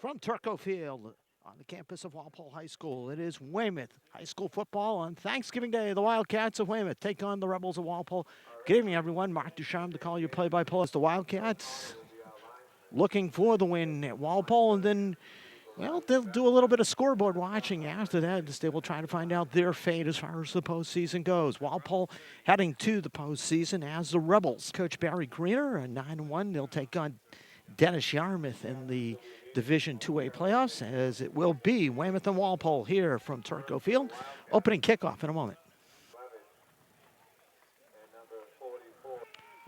From Turco Field on the campus of Walpole High School, it is Weymouth High School football on Thanksgiving Day. The Wildcats of Weymouth take on the Rebels of Walpole. Good evening, everyone. Mark Ducharme to call you play-by-play. The Wildcats looking for the win at Walpole, and then, well, they'll do a little bit of scoreboard watching after that, as they will try to find out their fate as far as the postseason goes. Walpole heading to the postseason as the Rebels. Coach Barry Greener, a 9-1. They'll take on Dennis Yarmouth in the Division 2A playoffs, as it will be Weymouth and Walpole here from Turco Field. Opening kickoff in a moment.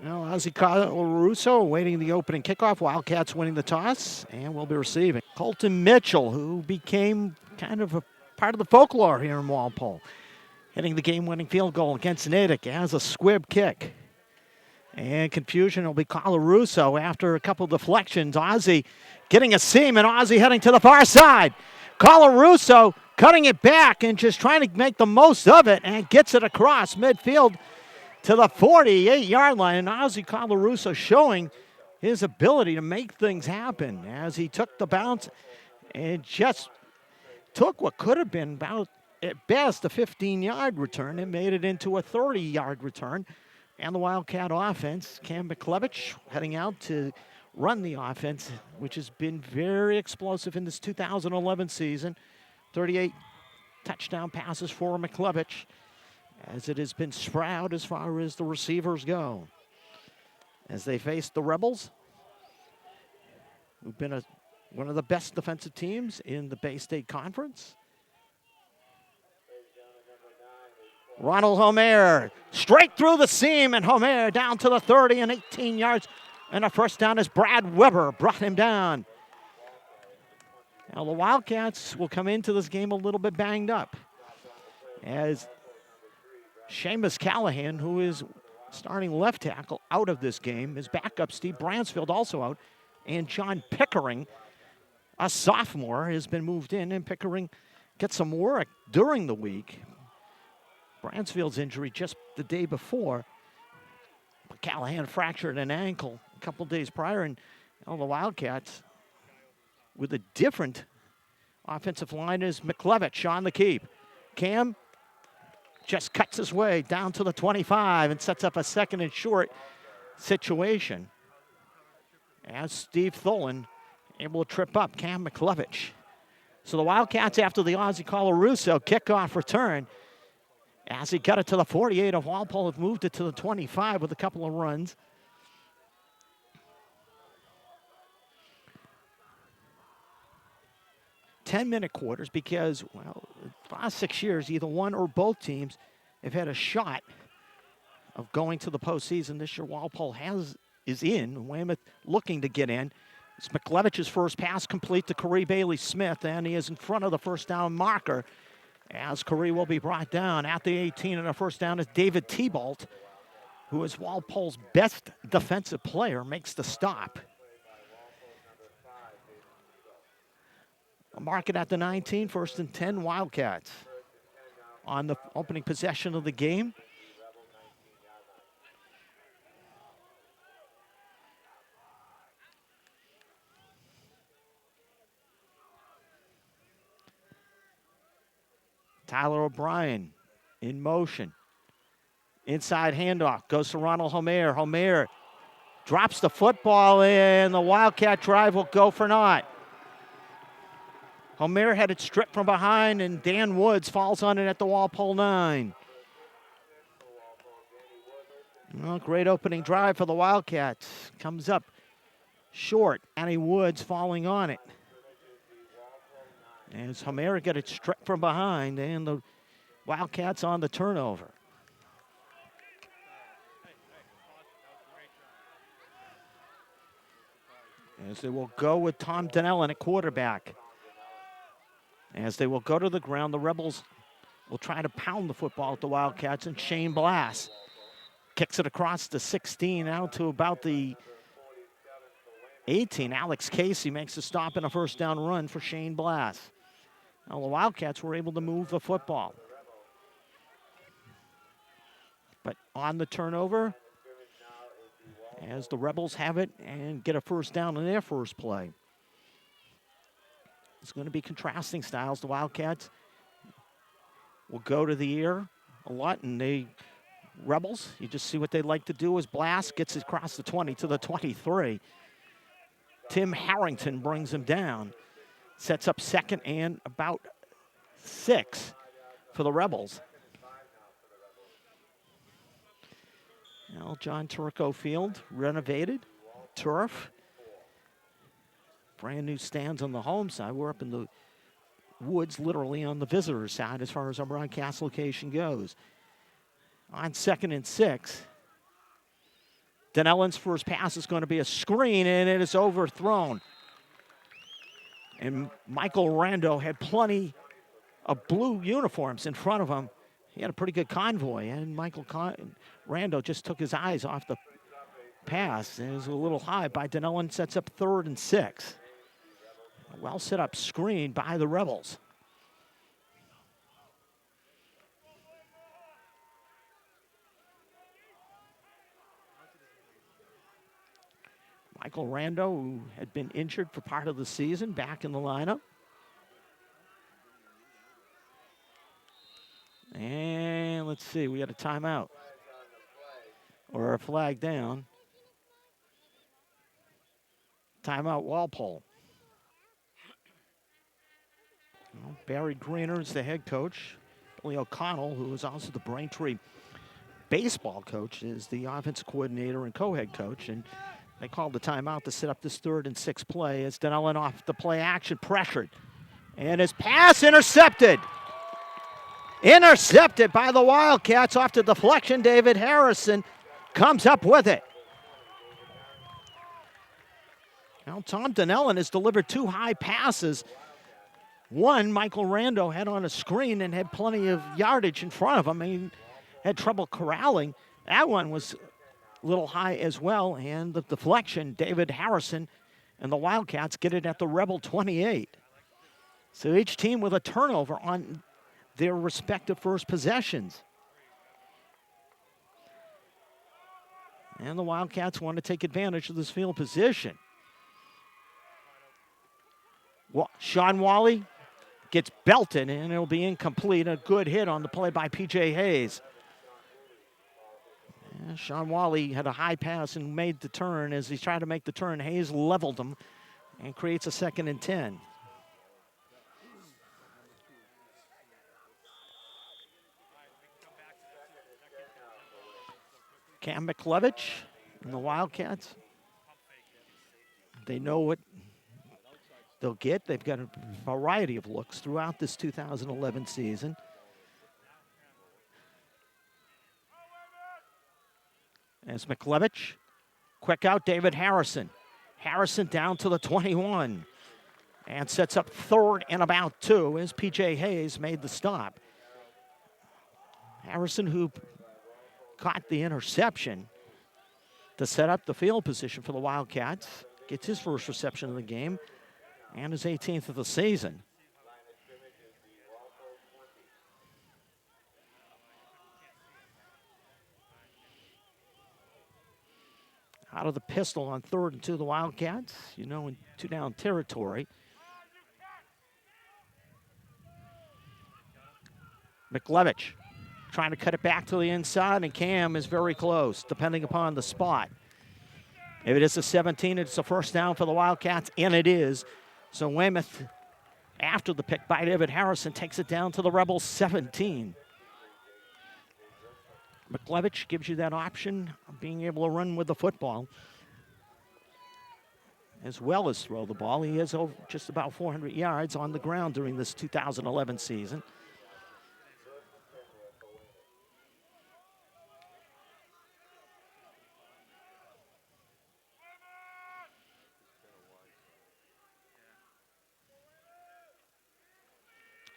Now, Ozzy Russo awaiting the opening kickoff. Wildcats winning the toss and will be receiving. Colton Mitchell, who became kind of a part of the folklore here in Walpole, hitting the game-winning field goal against Natick as a squib kick. And confusion will be Colarusso after a couple deflections. Ozzy getting a seam, and Ozzy heading to the far side. Colarusso cutting it back and just trying to make the most of it and gets it across midfield to the 48-yard line. And Ozzy Colarusso showing his ability to make things happen as he took the bounce and just took what could have been about, at best, a 15-yard return and made it into a 30-yard return. And the Wildcat offense, Cam McLevich heading out to run the offense, which has been very explosive in this 2011 season. 38 touchdown passes for McLevich, as it has been spread out as far as the receivers go. As they face the Rebels, who've been one of the best defensive teams in the Bay State Conference. Ronald Homer straight through the seam, and Homer down to the 30 and 18 yards. And a first down as Brad Weber brought him down. Now the Wildcats will come into this game a little bit banged up, as Seamus Callahan, who is starting left tackle, out of this game. His backup, Steve Bransfield, also out. And John Pickering, a sophomore, has been moved in, and Pickering gets some work during the week. Bransfield's injury just the day before. But Callahan fractured an ankle a couple days prior, and the Wildcats, with a different offensive line, is McLevich on the keep. Cam just cuts his way down to the 25 and sets up a second and short situation, as Steve Tholen able to trip up Cam McLevich. So the Wildcats, after the Ozzy Colarusso kickoff return, as he got it to the 48 of Walpole, have moved it to the 25 with a couple of runs. Ten-minute quarters, because, well, the last 6 years, either one or both teams have had a shot of going to the postseason. This year, Walpole is in. Weymouth looking to get in. It's McLevich's first pass complete to Corey Bailey-Smith, and he is in front of the first down marker, as Corey will be brought down at the 18, and a first down is David Thibault, who is Walpole's best defensive player, makes the stop. A market at the 19, first and 10 Wildcats on the opening possession of the game. Tyler O'Brien in motion. Inside handoff goes to Ronald Homer. Homer drops the football, and the Wildcat drive will go for naught. Homer had it stripped from behind, and Dan Woods falls on it at the Walpole 9. Well, great opening drive for the Wildcats. Comes up short. Annie Woods falling on it. As Homer got it stripped from behind, and the Wildcats on the turnover. As they will go with Tom Donnell at quarterback. As they will go to the ground, the Rebels will try to pound the football at the Wildcats, and Shane Blass kicks it across the 16 out to about the 18. Alex Casey makes a stop and a first down run for Shane Blass. Now the Wildcats were able to move the football. But on the turnover, as the Rebels have it and get a first down in their first play. It's going to be contrasting styles. The Wildcats will go to the air a lot, and the Rebels, you just see what they like to do is blast, gets it across the 20 to the 23. Tim Harrington brings him down. Sets up second and about 6 for the Rebels. Now John Turco Field, renovated, turf. Brand new stands on the home side. We're up in the woods, literally on the visitor side as far as our broadcast location goes. On 2nd and 6. Denellen's first pass is going to be a screen, and it is overthrown. And Michael Rando had plenty of blue uniforms in front of him. He had a pretty good convoy, and Rando just took his eyes off the pass. It was a little high by Denellen, sets up 3rd and 6. A well set up screen by the Rebels. Michael Rando, who had been injured for part of the season, back in the lineup. And let's see, we got a timeout. Or a flag down. Timeout Walpole. Well, Barry Greener is the head coach. Billy O'Connell, who is also the Braintree baseball coach, is the offensive coordinator and co-head coach. And they called the timeout to set up this 3rd and 6 play as Denellen off the play action, pressured. And his pass intercepted. Intercepted by the Wildcats off the deflection. David Harrison comes up with it. Now Tom Denellen has delivered 2 high passes. One, Michael Rando had on a screen and had plenty of yardage in front of him. He had trouble corralling. That one was a little high as well. And the deflection, David Harrison and the Wildcats get it at the Rebel 28. So each team with a turnover on their respective first possessions. And the Wildcats want to take advantage of this field position. Sean Wally gets belted, and it'll be incomplete. A good hit on the play by P.J. Hayes. Yeah, Sean Wally had a high pass and made the turn. As he tried to make the turn, Hayes leveled him and creates a 2nd and 10. Cam McLevich and the Wildcats, they know what they'll get. They've got a variety of looks throughout this 2011 season. As McLevich, quick out, David Harrison. Harrison down to the 21 and sets up 3rd and about 2 as P.J. Hayes made the stop. Harrison, who caught the interception to set up the field position for the Wildcats, gets his first reception of the game and his 18th of the season. Out of the pistol on 3rd and 2, the Wildcats, in 2-down territory. McLevich trying to cut it back to the inside, and Cam is very close, depending upon the spot. If it is a 17, it's a first down for the Wildcats, and it is. So Weymouth, after the pick by David Harrison, takes it down to the Rebels 17. McLevich gives you that option of being able to run with the football as well as throw the ball. He has just about 400 yards on the ground during this 2011 season.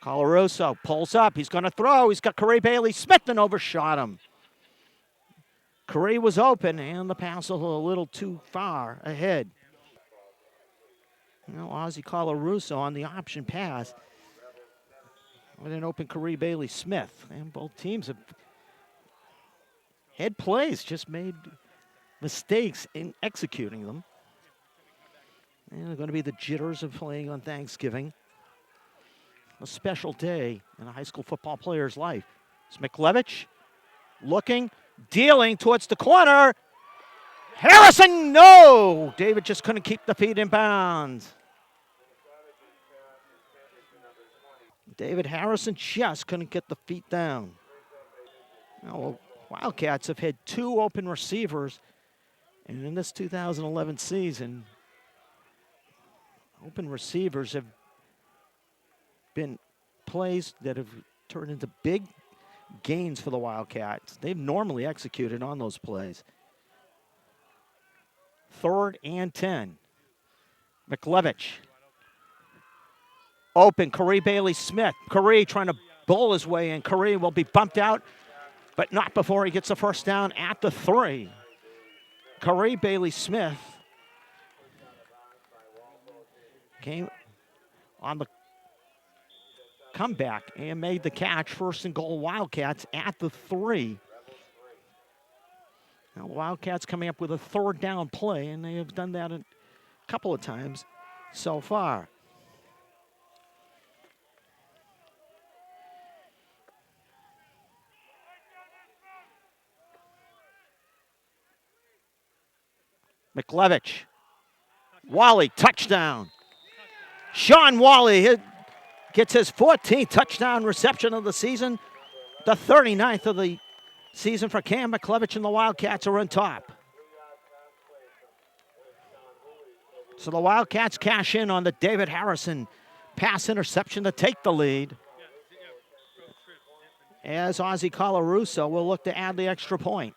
Colarusso pulls up. He's going to throw. He's got Corey Bailey Smith and overshot him. Corey was open, and the pass was a little too far ahead. Ozzie Colarusso on the option pass with an open Corey Bailey Smith. And both teams have had plays, just made mistakes in executing them. And they're going to be the jitters of playing on Thanksgiving. A special day in a high school football player's life. It's McLevich looking, dealing towards the corner. Harrison, no! David just couldn't keep the feet in bounds. David Harrison just couldn't get the feet down. Now, Wildcats have had 2 open receivers, and in this 2011 season, open receivers have been plays that have turned into big gains for the Wildcats. They've normally executed on those plays. 3rd and 10. McLevich. Open, Corey Bailey-Smith. Corey trying to bowl his way in. Corey will be bumped out, but not before he gets the first down at the 3. Corey Bailey-Smith came on the comeback and made the catch. 1st and goal, Wildcats at the 3. Now, Wildcats coming up with a 3rd down play, and they have done that a couple of times so far. McLevich. Wally, touchdown. Sean Wally gets his 14th touchdown reception of the season. The 39th of the season for Cam McLevich, and the Wildcats are on top. So the Wildcats cash in on the David Harrison pass interception to take the lead. As Ozzie Colarusso will look to add the extra point.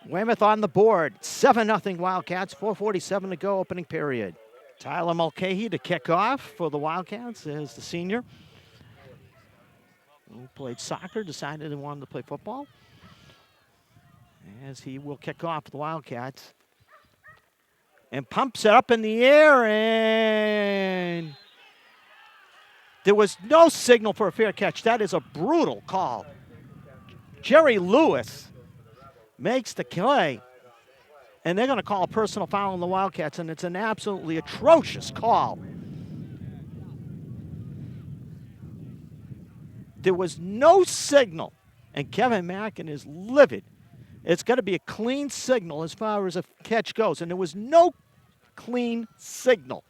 Weymouth on the board, 7-0 Wildcats, 4:47 to go, opening period. Tyler Mulcahy to kick off for the Wildcats as the senior, who played soccer, decided he wanted to play football. As he will kick off the Wildcats. And pumps it up in the air, and there was no signal for a fair catch. That is a brutal call. Jerry Lewis makes the play, and they're going to call a personal foul on the Wildcats, and it's an absolutely atrocious call. There was no signal, and Kevin Mackin is livid. It's got to be a clean signal as far as a catch goes, and there was no clean signal.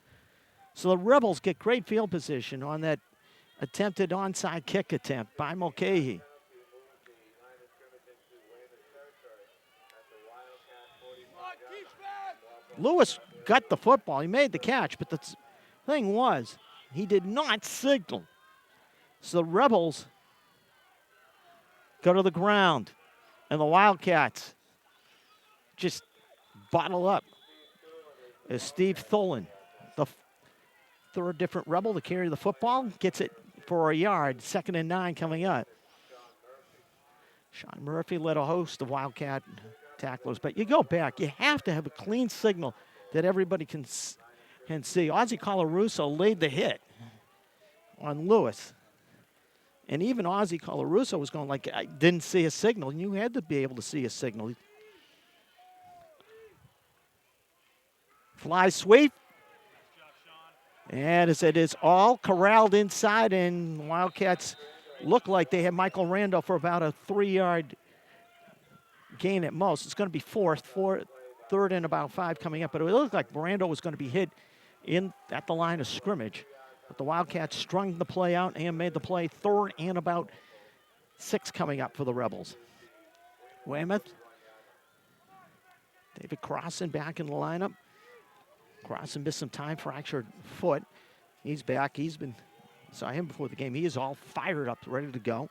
So the Rebels get great field position on that attempted onside kick attempt by Mulcahy. Lewis got the football. He made the catch, but the thing was, he did not signal. So the Rebels go to the ground, and the Wildcats just bottle up. As Steve Tholen, the 3rd different Rebel to carry the football, gets it for a yard, 2nd and 9 coming up. Sean Murphy led a host of Wildcat tacklers, but you go back, you have to have a clean signal that everybody can see. Ozzie Colarusso laid the hit on Lewis. And even Ozzie Colarusso was going like, I didn't see a signal. And you had to be able to see a signal. Fly sweep. And as it is all corralled inside, and Wildcats look like they have Michael Rando for about a 3-yard gain at most. It's going to be 3rd and about 5 coming up. But it looked like Rando was going to be hit at the line of scrimmage. But the Wildcats strung the play out and made the play. 3rd and about 6 coming up for the Rebels. Weymouth. David Crossan back in the lineup. Crossan missed some time, fractured foot. He's back. Saw him before the game. He is all fired up, ready to go.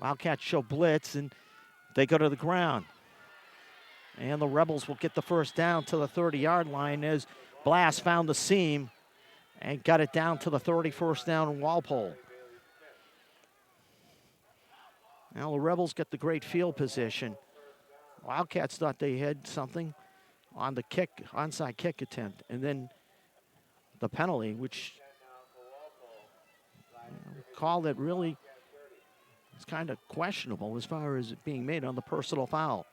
Wildcats show blitz, and they go to the ground. And the Rebels will get the first down to the 30-yard line as Blast found the seam and got it down to the 31st down in Walpole. Now the Rebels get the great field position. Wildcats thought they had something on the onside kick attempt, and then the penalty, which call that really It's kind of questionable as far as it being made on the personal foul.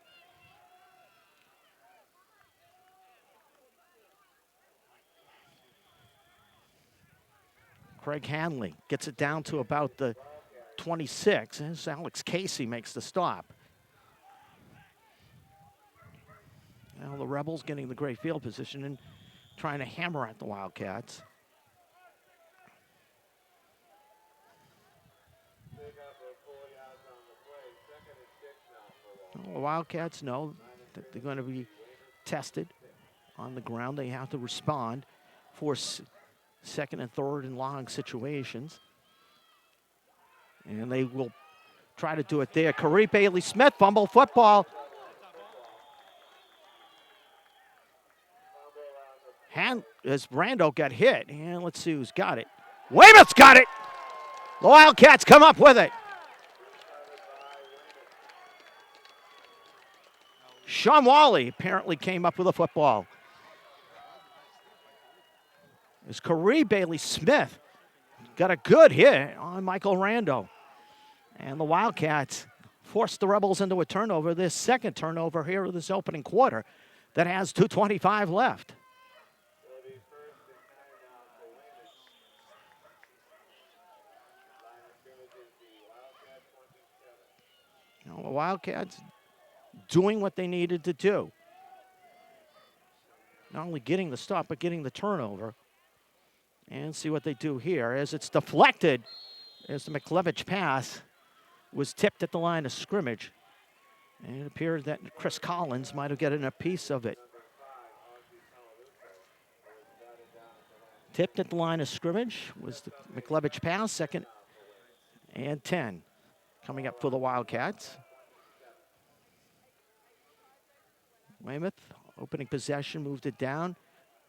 Craig Hanley gets it down to about the 26 as Alex Casey makes the stop. Now the Rebels getting the great field position and trying to hammer at the Wildcats. Well, the Wildcats know that they're going to be tested on the ground. They have to respond for second and third and long situations. And they will try to do it there. Kareem Bailey-Smith, fumble football. As Brando got hit. And let's see who's got it. Weymouth's got it. The Wildcats come up with it. Sean Wally apparently came up with a football. As Kareem Bailey-Smith got a good hit on Michael Rando. And the Wildcats forced the Rebels into a turnover, this second turnover here of this opening quarter that has 2:25 left. Now, the Wildcats doing what they needed to do. Not only getting the stop, but getting the turnover. And see what they do here as it's deflected as the McLevich pass was tipped at the line of scrimmage. And it appeared that Chris Collins might have gotten a piece of it. Tipped at the line of scrimmage was the McLevich pass, 2nd and 10. Coming up for the Wildcats. Weymouth, opening possession, moved it down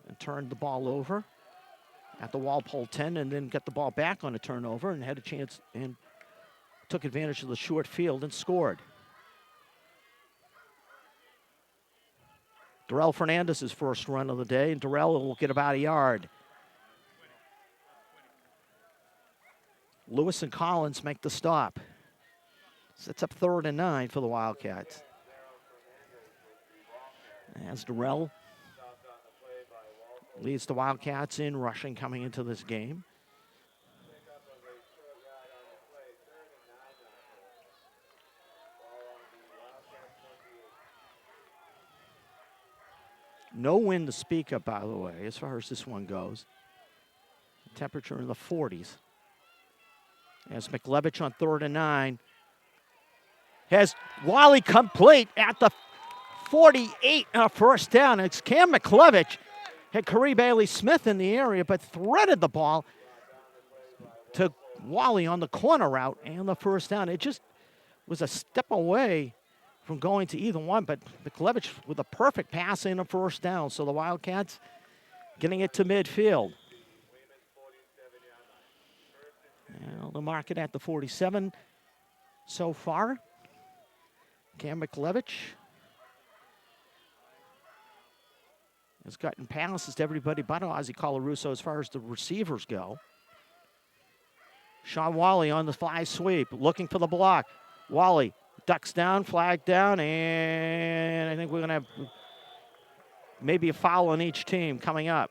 and turned the ball over at the Walpole 10 and then got the ball back on a turnover and had a chance and took advantage of the short field and scored. Darrell Fernandez's first run of the day, and Darrell will get about a yard. Lewis and Collins make the stop. Sets up 3rd and 9 for the Wildcats. As Darrell leads the Wildcats in rushing coming into this game. No wind to speak of, by the way, as far as this one goes. Temperature in the 40s. As McLevich on 3rd and 9 has Wally complete at the 48, first down. It's Cam McLevich. Had Kareem Bailey-Smith in the area, but threaded the ball to Wally on the corner route and the first down. It just was a step away from going to either one, but McLevich with a perfect pass in a first down. So the Wildcats getting it to midfield. And they'll mark it at the 47 so far. Cam McLevich has gotten passes to everybody but Ozzie Colarusso as far as the receivers go. Sean Wally on the fly sweep, looking for the block. Wally ducks down, flag down, and I think we're going to have maybe a foul on each team coming up.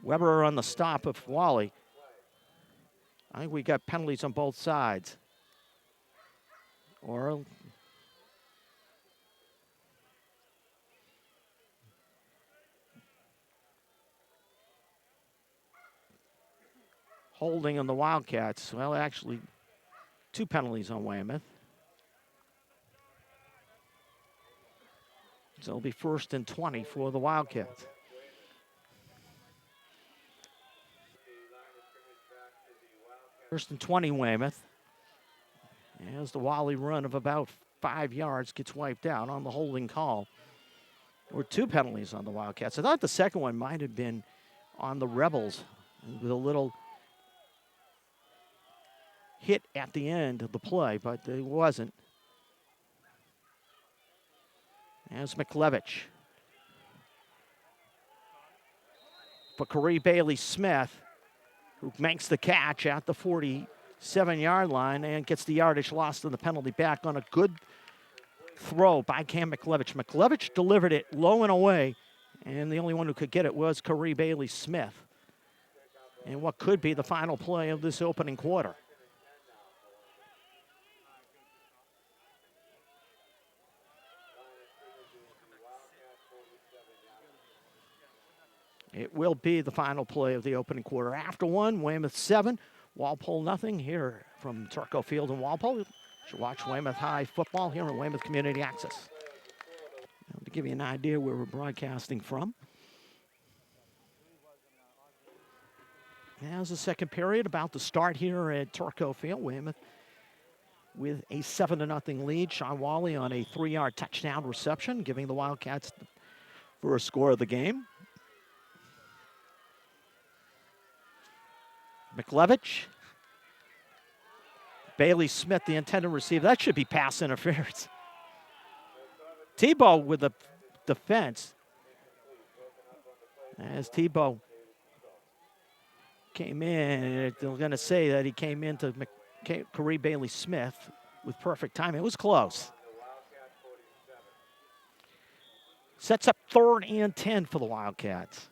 Weber on the stop of Wally. I think we got penalties on both sides. Or holding on the Wildcats. Well, actually, 2 penalties on Weymouth. So it'll be 1st and 20 for the Wildcats. First and 20, Weymouth. As the Wally run of about 5 yards gets wiped out on the holding call. There were 2 penalties on the Wildcats. I thought the second one might have been on the Rebels with a little hit at the end of the play, but it wasn't. As McLevich. For Kareem Bailey-Smith. who makes the catch at the 47-yard line and gets the yardage lost in the penalty back on a good throw by Cam McLevich. McLevich delivered it low and away, and the only one who could get it was Corey Bailey-Smith. And what could be the final play of this opening quarter. It will be the final play of the opening quarter. After one, Weymouth 7, Walpole nothing. Here from Turco Field in Walpole. You should watch Weymouth High football here on Weymouth Community Access. Now, to give you an idea where we're broadcasting from. As the second period about to start here at Turco Field, Weymouth with a 7-0 lead. Sean Wally on a 3-yard touchdown reception, giving the Wildcats the first score of the game. McLevich. Bailey-Smith, the intended receiver. That should be pass interference. Tebow with the defense. As Tebow came in, they're going to say that he came into Corey Bailey-Smith with perfect timing. It was close. Sets up 3rd and 10 for the Wildcats.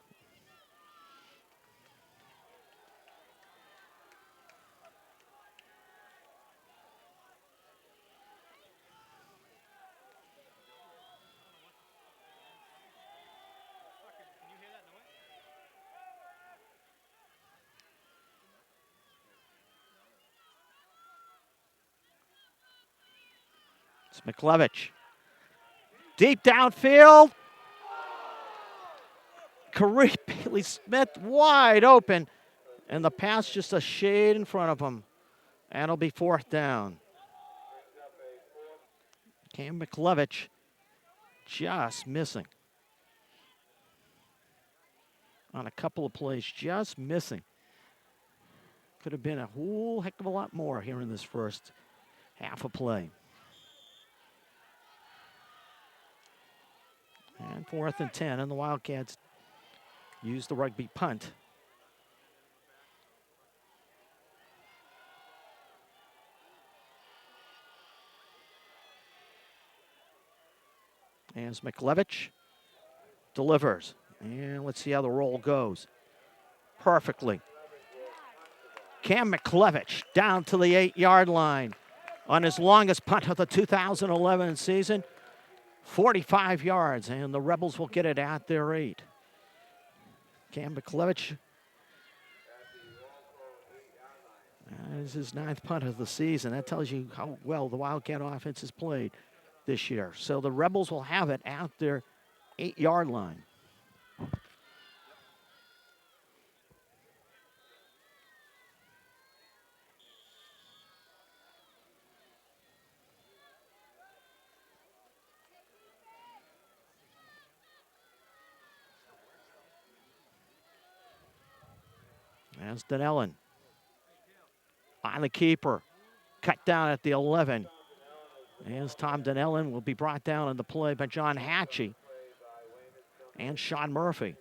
It's McLevich. Deep downfield. Corey Bailey-Smith wide open. And the pass just a shade in front of him. And it'll be 4th down. Cam McLevich just missing. On a couple of plays, just missing. Could have been a whole heck of a lot more here in this first half of play. And 4th and 10, and the Wildcats use the rugby punt. As McLevich delivers. And let's see how the roll goes. Perfectly. Cam McLevich down to the 8-yard line on his longest punt of the 2011 season. 45 yards, and the Rebels will get it at their 8. Cam McLevich. This is his 9th punt of the season. That tells you how well the Wildcat offense has played this year. So the Rebels will have it at their 8-yard line. As Donnellan on the keeper, cut down at the 11. As Tom Donnellan will be brought down in the play by John Hatchie and Sean Murphy.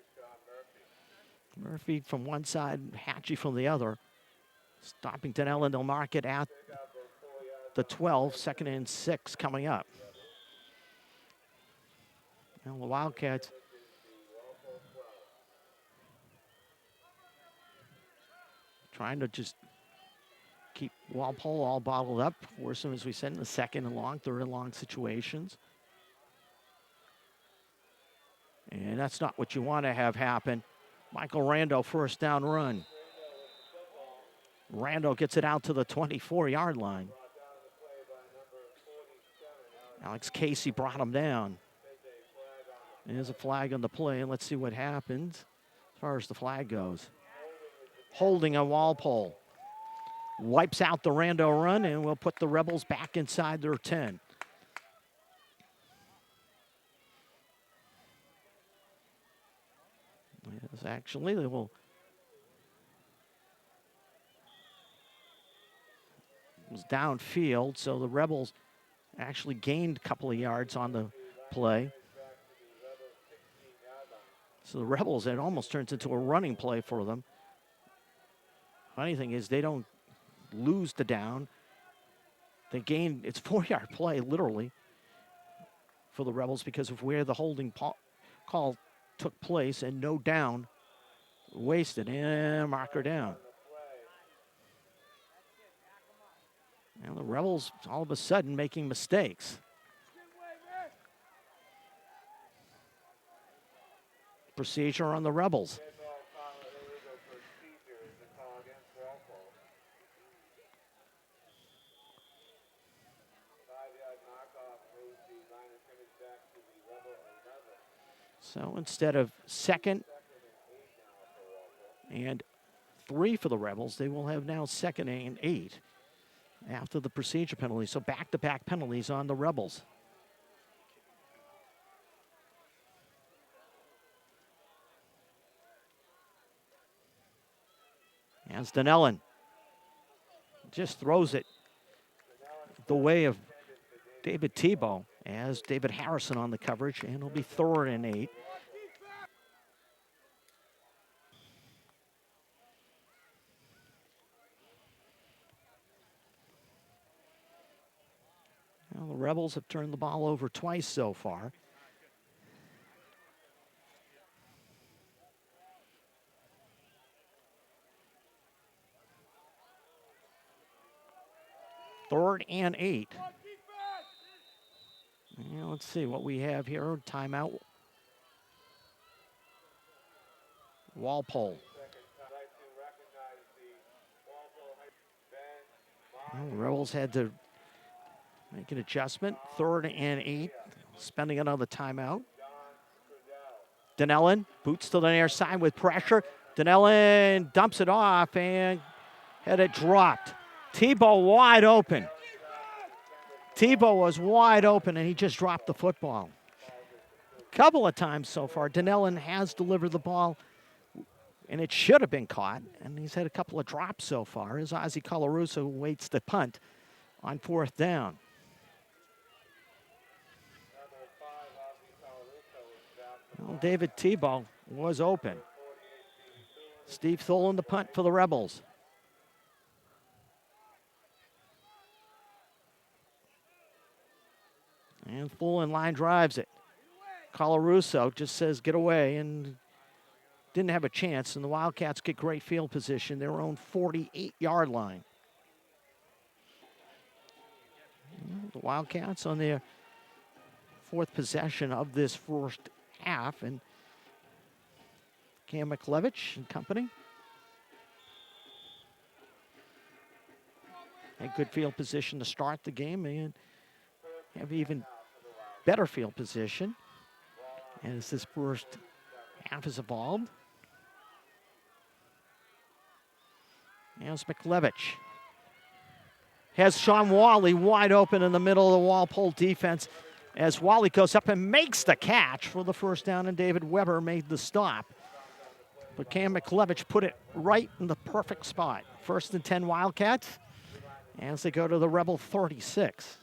Murphy from one side, Hatchie from the other. Stopping Donnellan, they'll mark it at the 12, 2nd and 6 coming up. Now the Wildcats trying to just keep Walpole all bottled up. Force them, as we said, in the 2nd and long, 3rd and long situations. And that's not what you want to have happen. Michael Rando, 1st down run. Rando gets it out to the 24-yard line. Alex Casey brought him down. There's a flag on the play, and let's see what happens as far as the flag goes. Holding on Walpole. Wipes out the Rando run, and we'll put the Rebels back inside their 10. Yes, actually, they will. It was downfield, so the Rebels actually gained a couple of yards on the play. So the Rebels, it almost turns into a running play for them. Funny thing is they don't lose the down. They gain, it's 4-yard play, literally, for the Rebels because of where the holding call took place and no down wasted. And marker down. And the Rebels all of a sudden making mistakes. Procedure on the Rebels. So instead of 2nd and 3 for the Rebels, they will have now 2nd and 8 after the procedure penalty. So back-to-back penalties on the Rebels. As Donnellan just throws it the way of David Tebow, as David Harrison on the coverage, and it'll be 3rd and 8. Well, the Rebels have turned the ball over twice so far. Third and 8. Yeah, let's see what we have here. Timeout. Walpole. Well, the Rebels had to make an adjustment. 3rd and 8. Spending another timeout. Donnellan boots to the near side with pressure. Donnellan dumps it off and had it dropped. Tebow wide open. Tebow was wide open and he just dropped the football. Couple of times so far, Donnellan has delivered the ball and it should have been caught. And he's had a couple of drops so far as Ozzie Colarusso waits to punt on 4th down. Well, David Tebow was open. Steve Tholen the punt for the Rebels. And Tholen line drives it. Colarusso just says get away and didn't have a chance. And the Wildcats get great field position, their own 48-yard line. The Wildcats on their 4th possession of this first half, and Cam McLevich and company had good field position to start the game and have even better field position as this first half has evolved. As McLevich has Sean Wally wide open in the middle of the Walpole defense as Wally goes up and makes the catch for the first down, and David Weber made the stop. But Cam McLevich put it right in the perfect spot. 1st and 10 Wildcats as they go to the Rebel 36.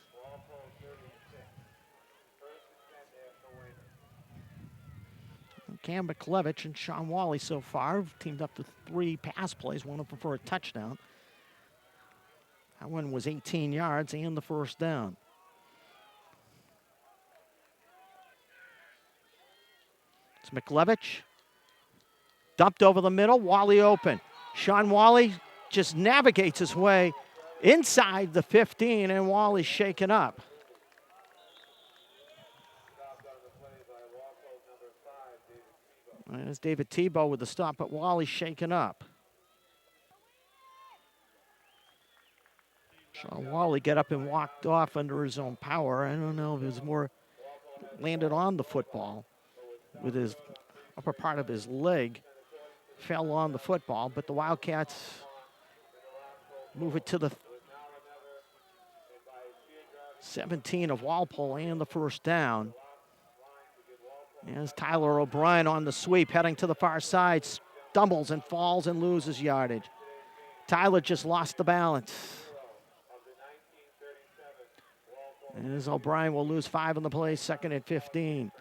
Cam McLevich and Sean Wally so far have teamed up to 3 pass plays, one of them for a touchdown. That one was 18 yards and the first down. It's McLevich. Dumped over the middle, Wally open. Sean Wally just navigates his way inside the 15, and Wally's shaken up. There's David Tebow with the stop, but Wally's shaken up. Sean Wally got up and walked off under his own power. I don't know if it was more landed on the football with his upper part of his leg, fell on the football, but the Wildcats move it to the 17 of Walpole and the first down. As Tyler O'Brien on the sweep, heading to the far side, stumbles and falls and loses yardage. Tyler just lost the balance. And as O'Brien will lose 5 on the play, 2nd and 15.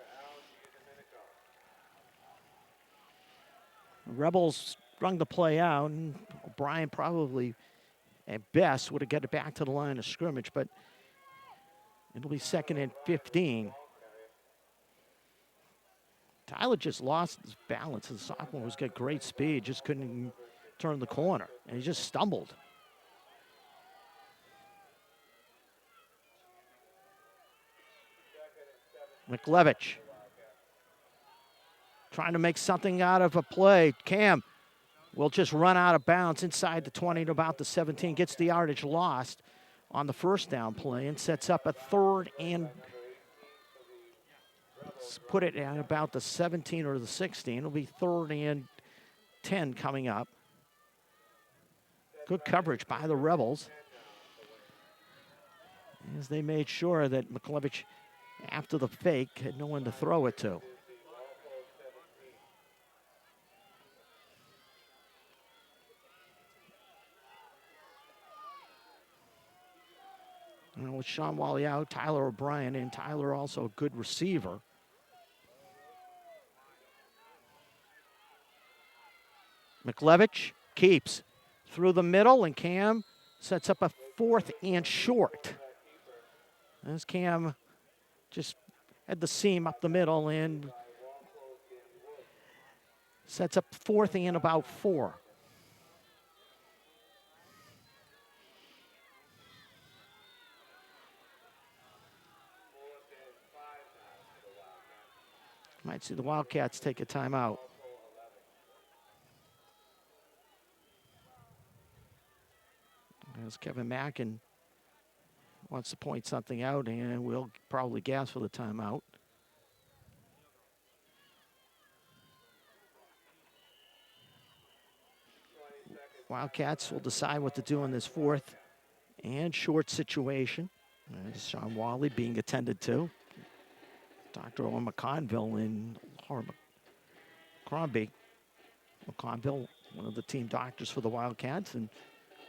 Rebels strung the play out, and O'Brien probably, at best, would have got it back to the line of scrimmage, but it'll be 2nd and 15. Tyler just lost his balance. The sophomore was got great speed, just couldn't even turn the corner, and he just stumbled. McLevich trying to make something out of a play. Cam will just run out of bounds inside the 20 to about the 17, gets the yardage lost on the first down play and sets up a 3rd and, let's put it at about the 17 or the 16. It'll be 3rd and 10 coming up. Good coverage by the Rebels as they made sure that McLevich, after the fake, had no one to throw it to. And with Sean Wally out, Tyler O'Brien in. Tyler also a good receiver. McLevich keeps through the middle, and Cam sets up a 4th and short. As Cam just had the seam up the middle and sets up 4th and about 4. Might see the Wildcats take a timeout. As Kevin Mackin wants to point something out, and we'll probably gas for the timeout. Wildcats will decide what to do in this 4th and short situation. Sean Wally being attended to. Dr. Owen McConville in Crombie. McConville, one of the team doctors for the Wildcats, and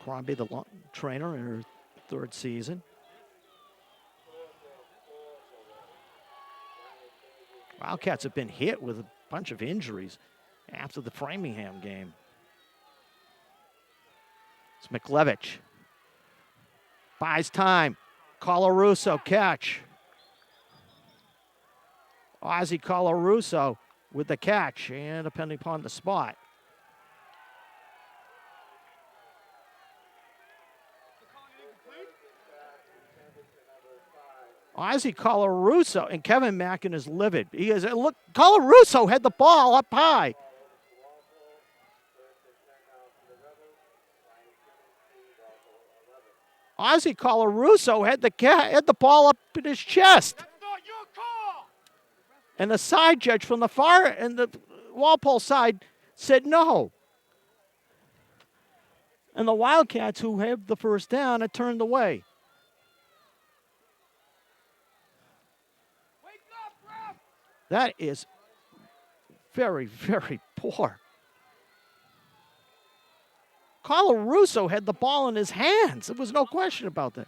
Crombie, the trainer in her 3rd season. Wildcats have been hit with a bunch of injuries after the Framingham game. It's McLevich. Buys time. Colarusso catch. Ozzie Colarusso with the catch, and depending upon the spot. Ozzie Colarusso, and Kevin Mackin is livid. He is, look, Colarusso had the ball up high. Ozzie Colarusso had the ball up in his chest. And the side judge from the far and the Walpole side said no. And the Wildcats, who have the first down, had turned away. That is very, very poor. Colarusso had the ball in his hands. There was no question about that.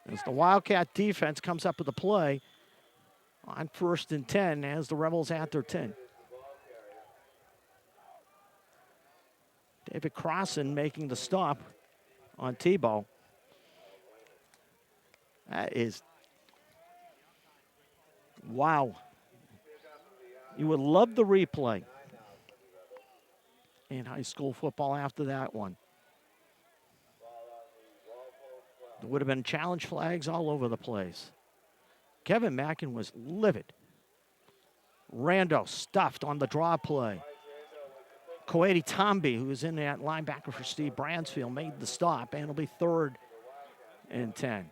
As the Wildcat defense comes up with a play on 1st and 10 as the Rebels at their 10. David Crossan making the stop on Tebow. That is, wow. You would love the replay in high school football after that one. There would have been challenge flags all over the place. Kevin Mackin was livid. Rando stuffed on the draw play. Coady Tomby, who was in that linebacker for Steve Bransfield, made the stop, and it'll be 3rd and 10.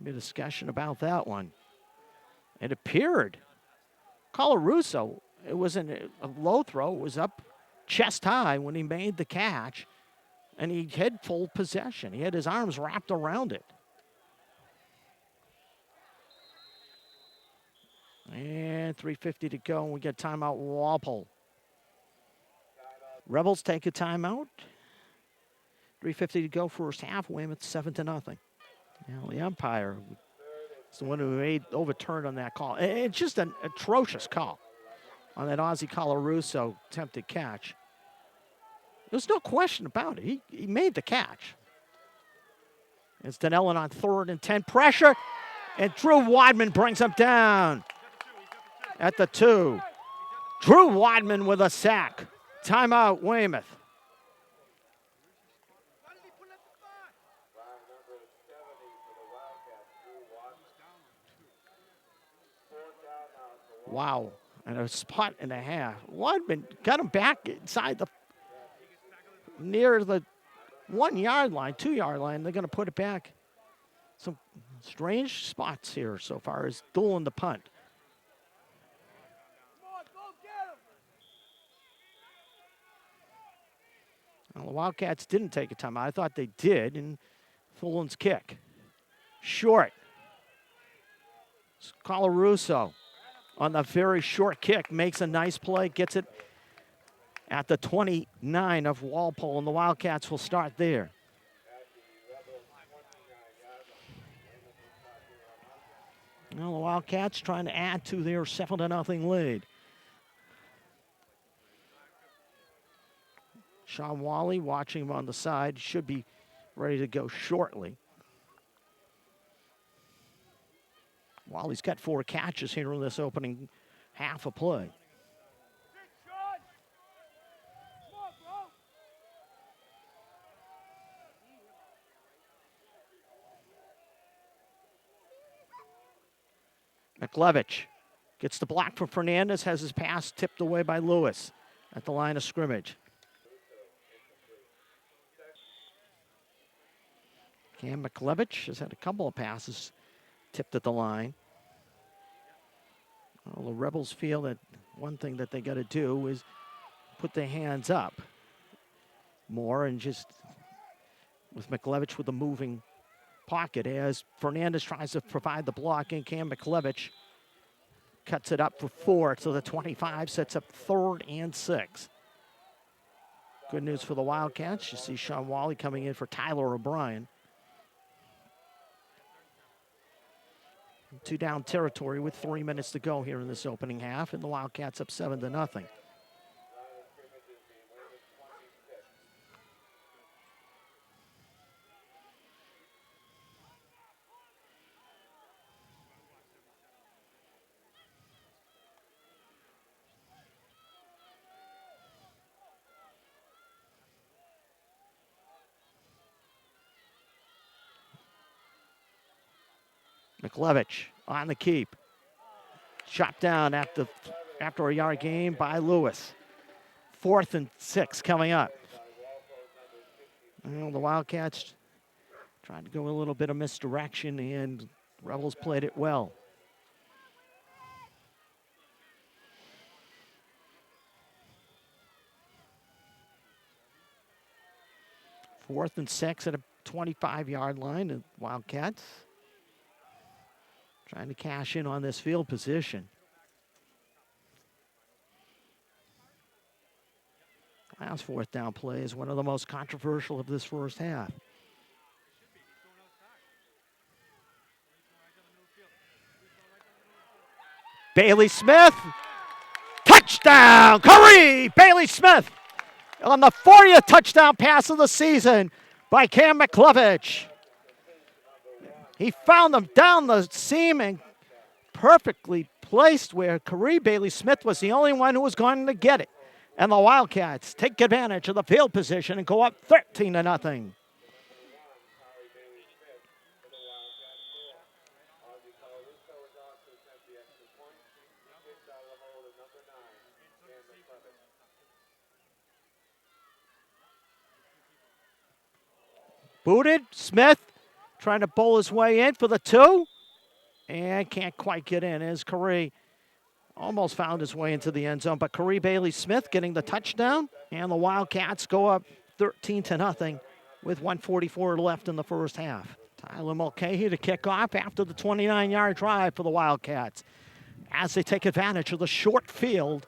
Be a discussion about that one. It appeared Colarusso, it wasn't a low throw, it was up chest high when he made the catch, and he had full possession. He had his arms wrapped around it. And 3:50 to go, and we get timeout Walpole. Rebels take a timeout. 3:50 to go, first half. Weymouth 7-0. Now the umpire is the one who overturned on that call. It's just an atrocious call on that Ozzie Colarusso attempted catch. There's no question about it. He made the catch. It's Denellen on 3rd and 10. Pressure, and Drew Wadman brings him down at the 2. Drew Wadman with a sack. Timeout, Weymouth. Wow, and a spot and a half. Wadman got him back inside near the 1 yard line, 2 yard line. They're going to put it back. Some strange spots here so far as dueling the punt. Well, the Wildcats didn't take a timeout. I thought they did, and Fulham's kick. Short. Colarusso on the very short kick makes a nice play, gets it at the 29 of Walpole, and the Wildcats will start there. Well, the Wildcats trying to add to their 7-0 lead. Sean Wally watching him on the side, should be ready to go shortly. Wally's got 4 catches here in this opening half of play. McLevich gets the block from Fernandez, has his pass tipped away by Lewis at the line of scrimmage. Cam McLevich has had a couple of passes tipped at the line. Well, the Rebels feel that one thing that they got to do is put their hands up more, and just with McLevich with the moving pocket as Fernandez tries to provide the block, and Cam McLevich cuts it up for 4 to the 25, sets up 3rd and 6. Good news for the Wildcats. You see Sean Wally coming in for Tyler O'Brien. 2 down territory with 3 minutes to go here in this opening half, and the Wildcats up 7-0. McLevich on the keep. Shot down after a yard gain by Lewis. 4th and 6 coming up. Well, the Wildcats tried to go a little bit of misdirection, and Rebels played it well. Fourth and 6 at a 25-yard line, and Wildcats trying to cash in on this field position. Last 4th down play is one of the most controversial of this first half. Bailey Smith, touchdown, Curry! Bailey Smith on the 40th touchdown pass of the season by Cam McLevich. He found them down the seam and perfectly placed where Curry Bailey Smith was the only one who was going to get it. And the Wildcats take advantage of the field position and go up 13-0. Booted, Smith trying to bowl his way in for the 2, and can't quite get in as Curry almost found his way into the end zone, but Curry Bailey Smith getting the touchdown, and the Wildcats go up 13-0 with 1:44 left in the first half. Tyler Mulcahy to kick off after the 29-yard drive for the Wildcats. as they take advantage of the short field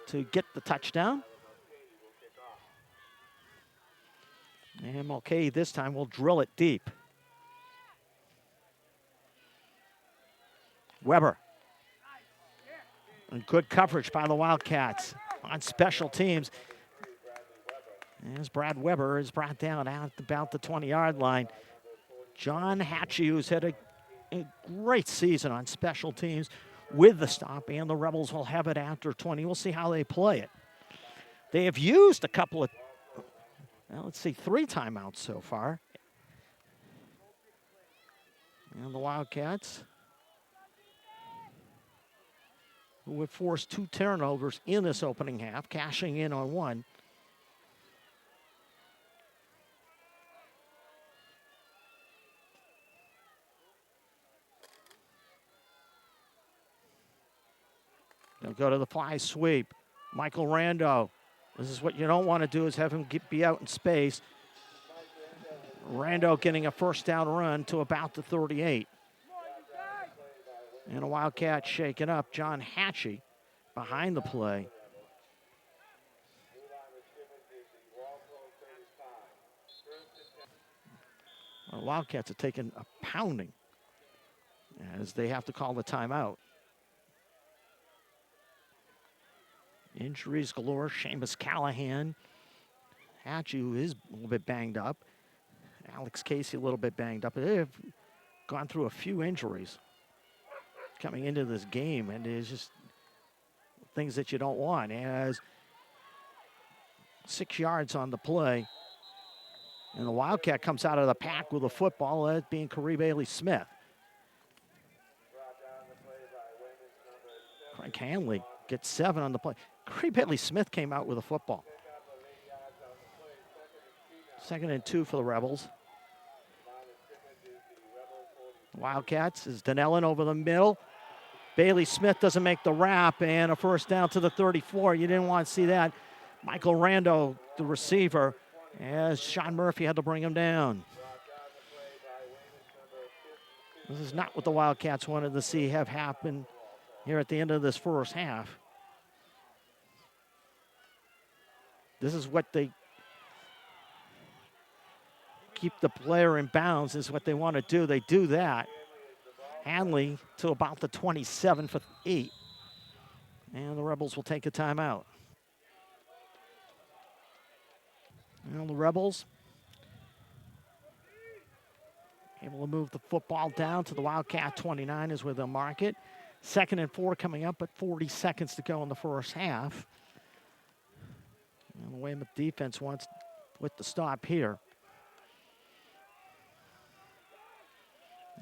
to get the touchdown. And Mulcahy this time will drill it deep. Weber. And good coverage by the Wildcats on special teams. As Brad Weber is brought down out about the 20-yard line. John Hatchie, who's had a great season on special teams with the stop, and the Rebels will have it after 20. We'll see how they play it. They have used a couple of, well, let's see, 3 timeouts so far. And the Wildcats, who would force 2 turnovers in this opening half, cashing in on 1. They'll go to the fly sweep. Michael Rando. This is what you don't want to do, is have him be out in space. Rando getting a first down run to about the 38. And a Wildcat shaken up. John Hatchie behind the play. The Wildcats are taking a pounding as they have to call the timeout. Injuries galore. Seamus Callahan. Hatchie, who is a little bit banged up. Alex Casey a little bit banged up. They've gone through a few injuries coming into this game, and it's just things that you don't want. As 6 yards on the play, and the Wildcat comes out of the pack with a football, that being Corey Bailey-Smith. Craig Hanley gets 7 on the play. Corey Bailey-Smith came out with a football. 2nd and 2 for the Rebels. Wildcats is Donnellan over the middle. Bailey-Smith doesn't make the wrap, and a first down to the 34. You didn't want to see that. Michael Rando, the receiver, as Sean Murphy had to bring him down. This is not what the Wildcats wanted to see have happen here at the end of this first half. This is what they keep the player in bounds, is what they want to do. They do that. Hanley to about the 27 for 8. And the Rebels will take a timeout. And the Rebels able to move the football down to the Wildcat 29 is where they'll mark it. 2nd and 4 coming up, but 40 seconds to go in the first half. And the Weymouth defense wants with the stop here.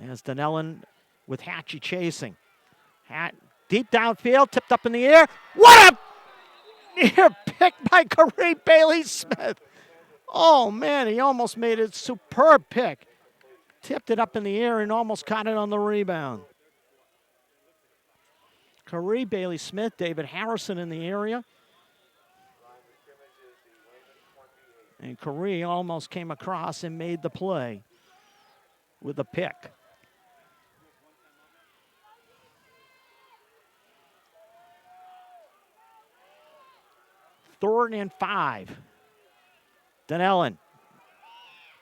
As Donnellan with Hatchie chasing. Deep downfield, tipped up in the air. What a near pick by Corey Bailey-Smith. Oh, man, he almost made a superb pick. Tipped it up in the air and almost caught it on the rebound. Corey Bailey-Smith, David Harrison in the area. And Corey almost came across and made the play with a pick. 3rd and 5. Donnellan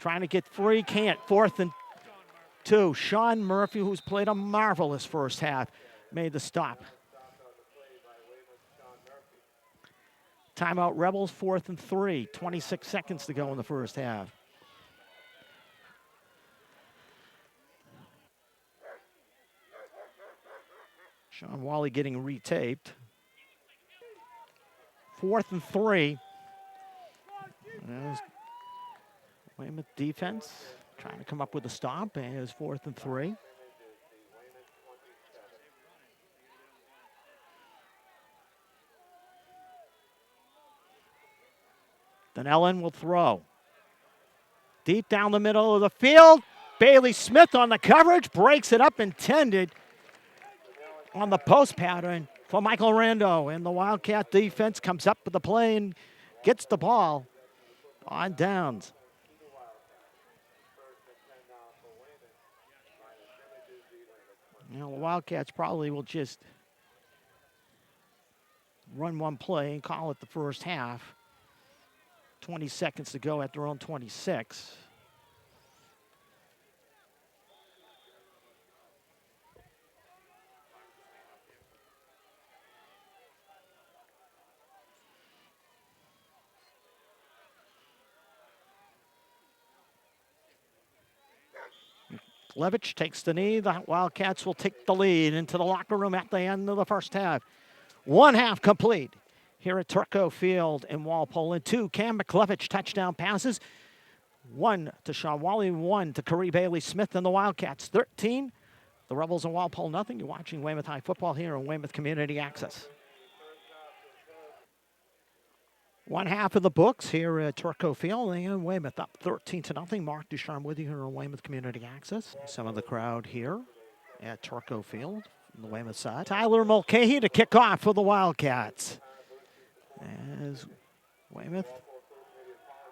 trying to get free, can't. 4th and 2. Sean Murphy, who's played a marvelous first half, made the stop. Timeout Rebels, 4th and 3. 26 seconds to go in the first half. Sean Wally getting retaped. 4th and 3. There's Weymouth defense trying to come up with a stop, and it's 4th and 3. Donnellan will throw. Deep down the middle of the field. Bailey-Smith on the coverage, breaks it up, intended on the post pattern for Michael Rando. And the Wildcat defense comes up with the play and gets the ball on downs. You know, the Wildcats probably will just run one play and call it the first half. 20 seconds to go at their own 26. Levitch takes the knee. The Wildcats will take the lead into the locker room at the end of the first half. One half complete here at Turco Field in Walpole. And two, Cam McLevich touchdown passes. One to Sean Wally, one to Curry Bailey-Smith and the Wildcats. 13, the Rebels in Walpole, nothing. You're watching Weymouth High football here on Weymouth Community Access. One half of the books here at Turco Field, and Weymouth up 13-0. Mark Ducharme with you here on Weymouth Community Access. Some of the crowd here at Turco Field on the Weymouth side. Tyler Mulcahy to kick off for the Wildcats. As Weymouth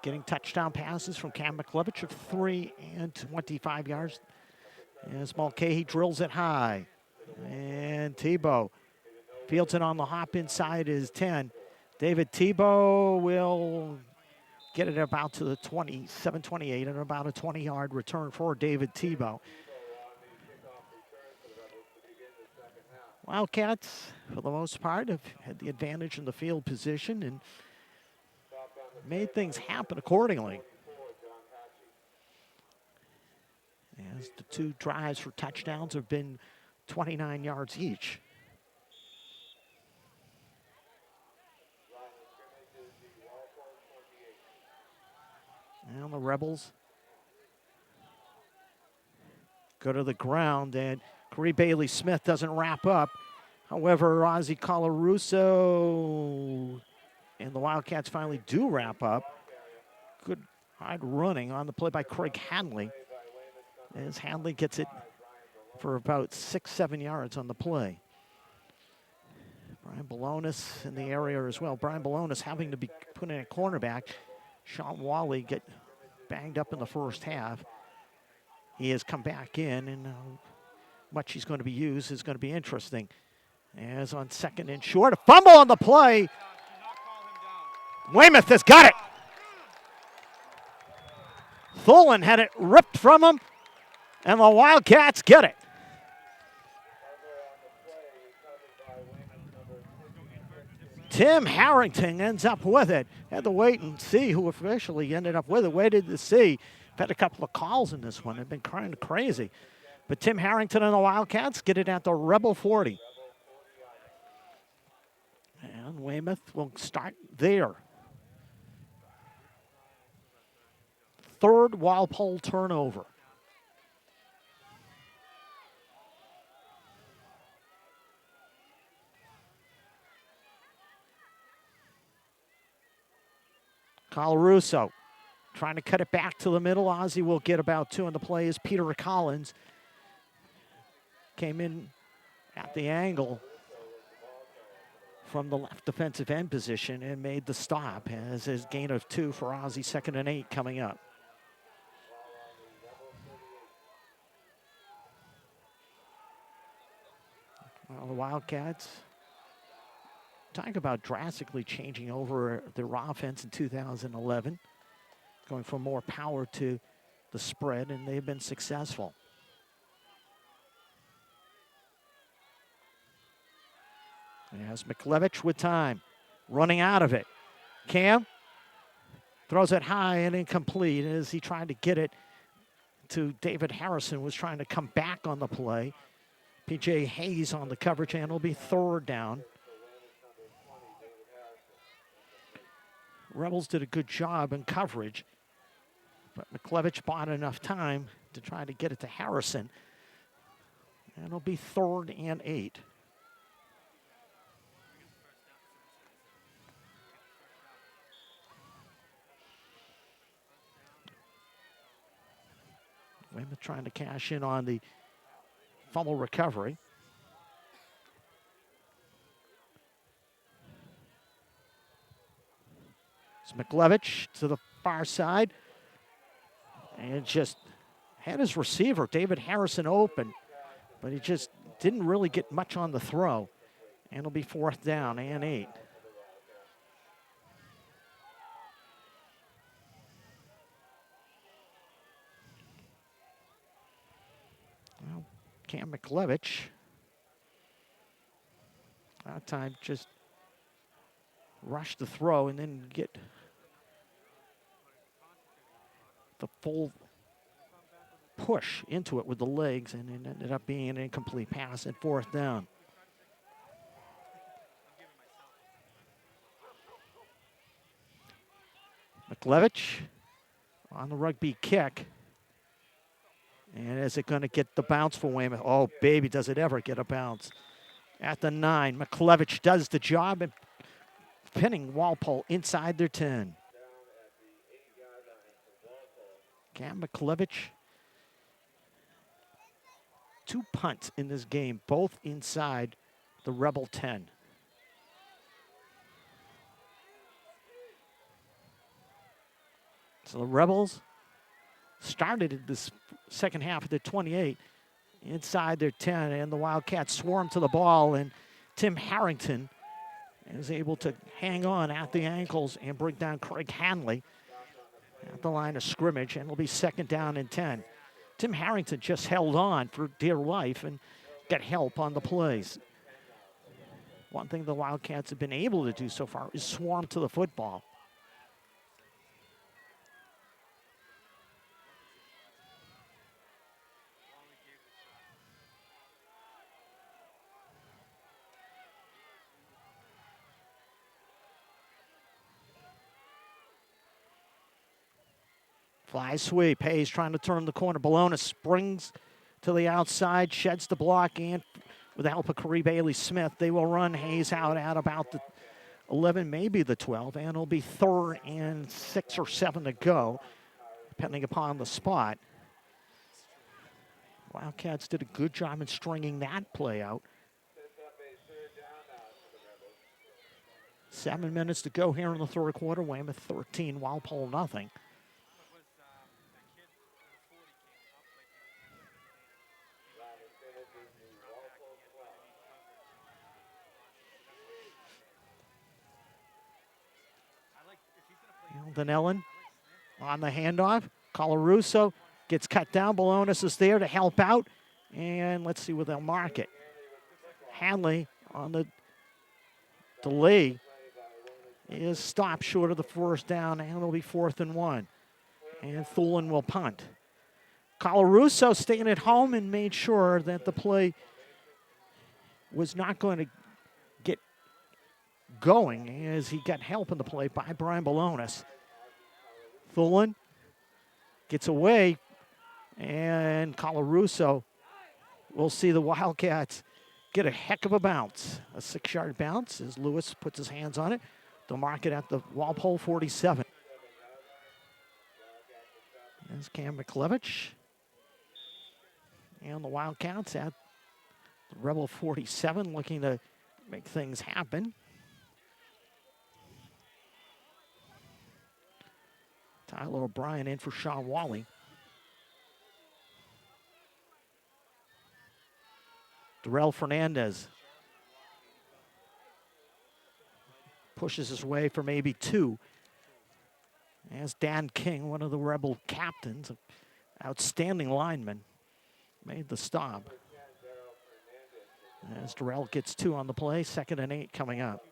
getting touchdown passes from Cam McLevich of 3 and 25 yards. As Mulcahy drills it high. And Tebow fields it on the hop inside his 10. David Tebow will get it about to the 27-28 and about a 20-yard return for David Tebow. Wildcats, for the most part, have had the advantage in the field position and made things happen accordingly. As the two drives for touchdowns have been 29 yards each. And the Rebels go to the ground, and Corey Bailey-Smith doesn't wrap up. However, Ozzie Colarusso and the Wildcats finally do wrap up. Good hard running on the play by Craig Hanley. As Hanley gets it for about 6-7 yards on the play. Brian Balonis in the area as well. Brian Balonis having to be put in a cornerback. Sean Wally get banged up in the first half. He has come back in, and much he's going to be used is going to be interesting. As on second and short, a fumble on the play. Weymouth has got it. Tholen had it ripped from him, and the Wildcats get it. Tim Harrington ends up with it. Had to wait and see who officially ended up with it. Waited to see. Had a couple of calls in this one. They've been kind of crazy. But Tim Harrington and the Wildcats get it at the Rebel 40. And Weymouth will start there. Third Walpole turnover. Colarusso trying to cut it back to the middle. Ozzie will get about 2 on the play as Peter Collins came in at the angle from the left defensive end position and made the stop as his gain of 2 for Ozzie. 2nd and 8 coming up. Well, the Wildcats, talk about drastically changing over their offense in 2011, going from more power to the spread, and they've been successful. As McLevich with time, running out of it. Cam throws it high and incomplete as he tried to get it to David Harrison, was trying to come back on the play. P.J. Hayes on the coverage, and it'll be 3rd down. Rebels did a good job in coverage, but McLevich bought enough time to try to get it to Harrison. And it'll be 3rd and 8. Weymouth trying to cash in on the fumble recovery. It's McLevich to the far side. And just had his receiver, David Harrison, open. But he just didn't really get much on the throw. And it'll be 4th down and 8. Well, Cam McLevich, that time just rushed the throw and then get the full push into it with the legs, and it ended up being an incomplete pass at 4th down. McLevich on the rugby kick. And is it going to get the bounce for Weymouth? Oh, baby, does it ever get a bounce. At the 9, McLevich does the job and pinning Walpole inside their 10. Cam McLevich, 2 punts in this game, both inside the Rebel 10. So the Rebels started in this second half of the 28 inside their 10, and the Wildcats swarmed to the ball, and Tim Harrington is able to hang on at the ankles and bring down Craig Hanley at the line of scrimmage, and it'll be 2nd down and 10. Tim Harrington just held on for dear life and got help on the plays. One thing the Wildcats have been able to do so far is swarm to the football. Fly sweep. Hayes trying to turn the corner. Bologna springs to the outside, sheds the block, and with the help of Corey Bailey-Smith, they will run Hayes out at about the 11, maybe the 12, and it'll be 3rd and 6 or 7 to go, depending upon the spot. Wildcats did a good job in stringing that play out. 7 minutes to go here in the 3rd quarter. Weymouth 13, Walpole nothing. Ellen on the handoff. Colarusso gets cut down. Balonis is there to help out. And let's see where they'll mark it. Hanley on the delay is stopped short of the 1st down, and it'll be 4th and 1. And Thulin will punt. Colarusso staying at home and made sure that the play was not going to get going as he got help in the play by Brian Balonis. Thulin gets away, and Colarusso will see the Wildcats get a heck of a bounce. A 6-yard bounce as Lewis puts his hands on it. They'll mark it at the Walpole 47. There's Cam McLevich. And the Wildcats at the Rebel 47 looking to make things happen. Tyler O'Brien in for Sean Wally. Darrell Fernandez pushes his way for maybe 2. As Dan King, one of the Rebel captains, outstanding lineman, made the stop. As Darrell gets 2 on the play, 2nd and 8 coming up.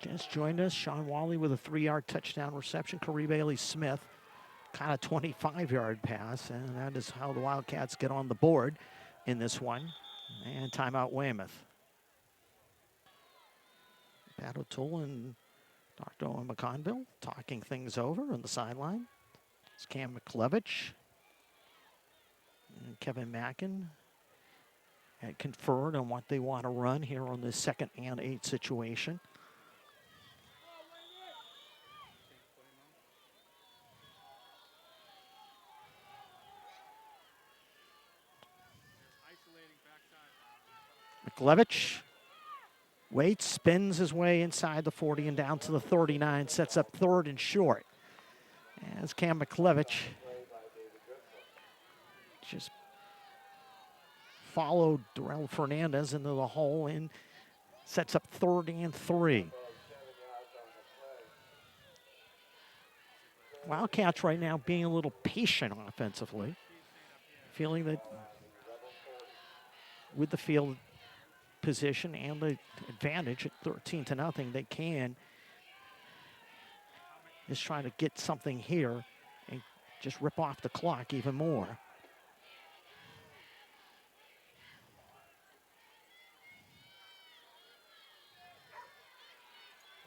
Just joined us, Sean Wally with a 3-yard touchdown reception. Corey Bailey-Smith, kind of 25-yard pass, and that is how the Wildcats get on the board in this one. And timeout Weymouth. Pat O'Toole and Dr. Owen McConville talking things over on the sideline. It's Cam McLevich and Kevin Mackin had conferred on what they want to run here on this 2nd and 8 situation. McLevich waits, spins his way inside the 40 and down to the 39, sets up third and short. As Cam McLevich just followed Darrell Fernandez into the hole and sets up 3rd and 3. Wildcats right now being a little patient offensively, feeling that with the field position and the advantage at 13-0, they can just try to get something here and just rip off the clock even more.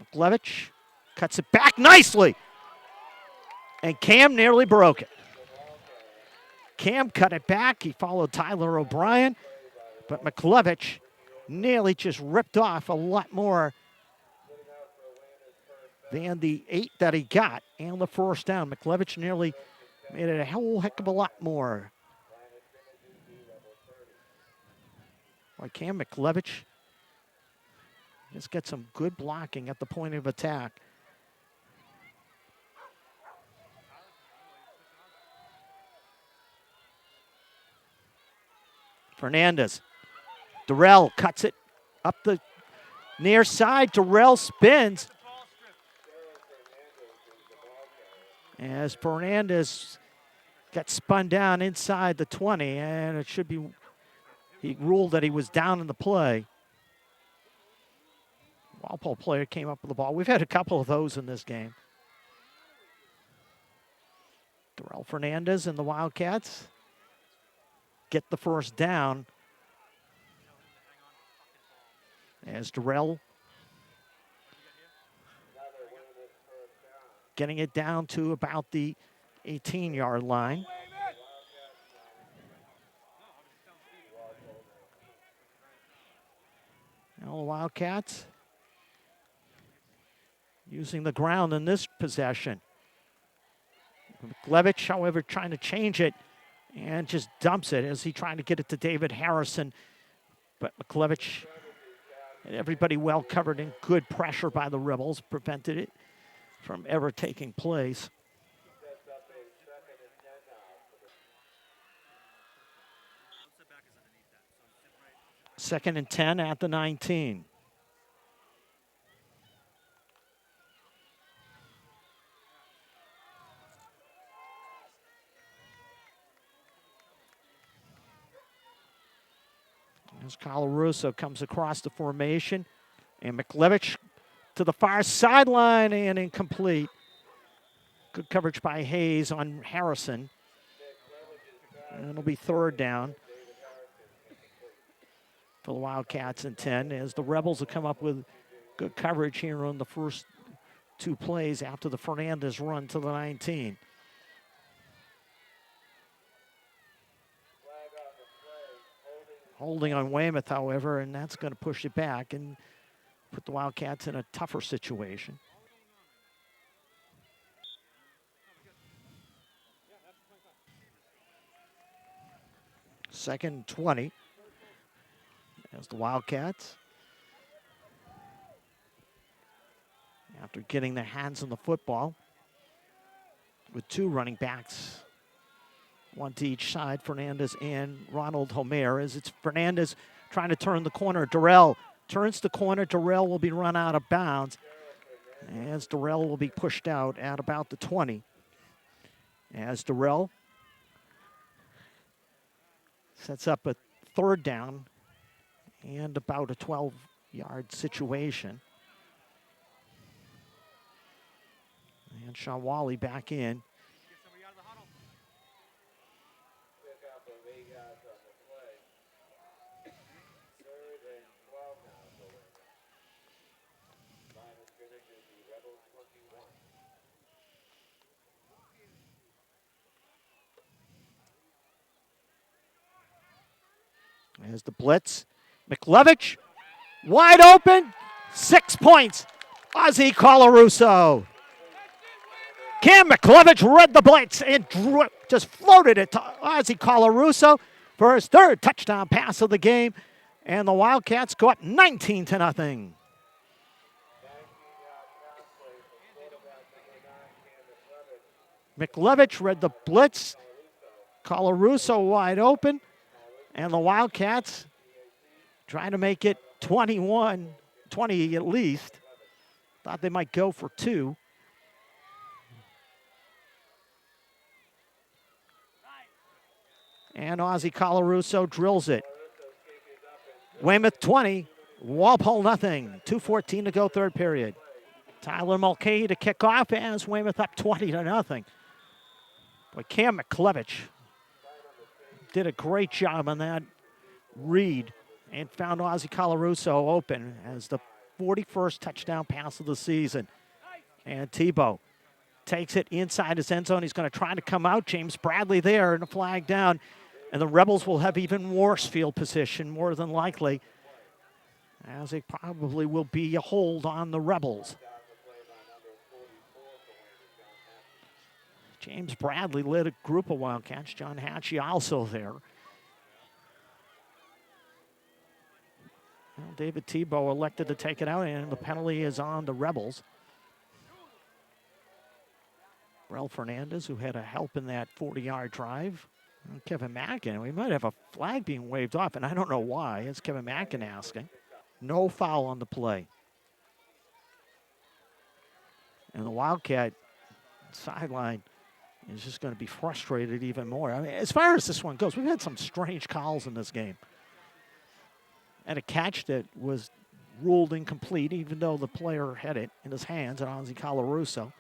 McLevich cuts it back nicely. And Cam nearly broke it. Cam cut it back. He followed Tyler O'Brien. But McLevich nearly just ripped off a lot more than the 8 that he got and the first down. McLevich nearly made it a whole heck of a lot more. Like Cam McLevich just get some good blocking at the point of attack. Fernandez. Darrell cuts it up the near side. Darrell spins. As Fernandez got spun down inside the 20, and it should be, he ruled that he was down in the play. Walpole player came up with the ball. We've had a couple of those in this game. Darrell Fernandez and the Wildcats get the first down as Darrell getting it down to about the 18-yard line. Now the Wildcats using the ground in this possession. McLevich, however, trying to change it and just dumps it as he trying to get it to David Harrison. But McLevich and everybody well covered in good pressure by the Rebels prevented it from ever taking place. Second and 10 at the 19. As Colarusso comes across the formation, and McLevich to the far sideline and incomplete. Good coverage by Hayes on Harrison. And it'll be third down for the Wildcats and 10 as the Rebels will come up with good coverage here on the first 2 plays after the Fernandez run to the 19. Holding on Weymouth, however, and that's going to push it back and put the Wildcats in a tougher situation. Second and 20 as the Wildcats, after getting their hands on the football with 2 running backs, 1 to each side, Fernandez and Ronald Homer, as it's Fernandez trying to turn the corner. Darrell turns the corner. Darrell will be run out of bounds as Darrell will be pushed out at about the 20. As Darrell sets up a third down and about a 12-yard situation. And Sean Wally back in. As the blitz, McLevich, wide open, 6 points, Ozzie Colarusso. Cam McLevich read the blitz and just floated it to Ozzie Colarusso for his 3rd touchdown pass of the game. And the Wildcats go up 19-0. McLevich read the blitz. Colarusso wide open. And the Wildcats trying to make it 20 at least. Thought they might go for 2. And Ozzie Colarusso drills it. Weymouth 20, Walpole nothing. 2:14 to go, third period. Tyler Mulcahy to kick off as Weymouth up 20-0. But Cam McLevich did a great job on that read and found Ozzie Colarusso open as the 41st touchdown pass of the season. And Tebow takes it inside his end zone. He's going to try to come out. James Bradley there and a flag down. And the Rebels will have even worse field position, more than likely, as it probably will be a hold on the Rebels. James Bradley led a group of Wildcats. John Hatchie also there. Well, David Tebow elected to take it out, and the penalty is on the Rebels. Rel Fernandez, who had a help in that 40-yard drive. And Kevin Mackin, we might have a flag being waved off, and I don't know why. It's Kevin Mackin asking. No foul on the play. And the Wildcat sideline is just going to be frustrated even more. I mean, as far as this one goes, we've had some strange calls in this game. And a catch that was ruled incomplete, even though the player had it in his hands, and Ozzie Colarusso.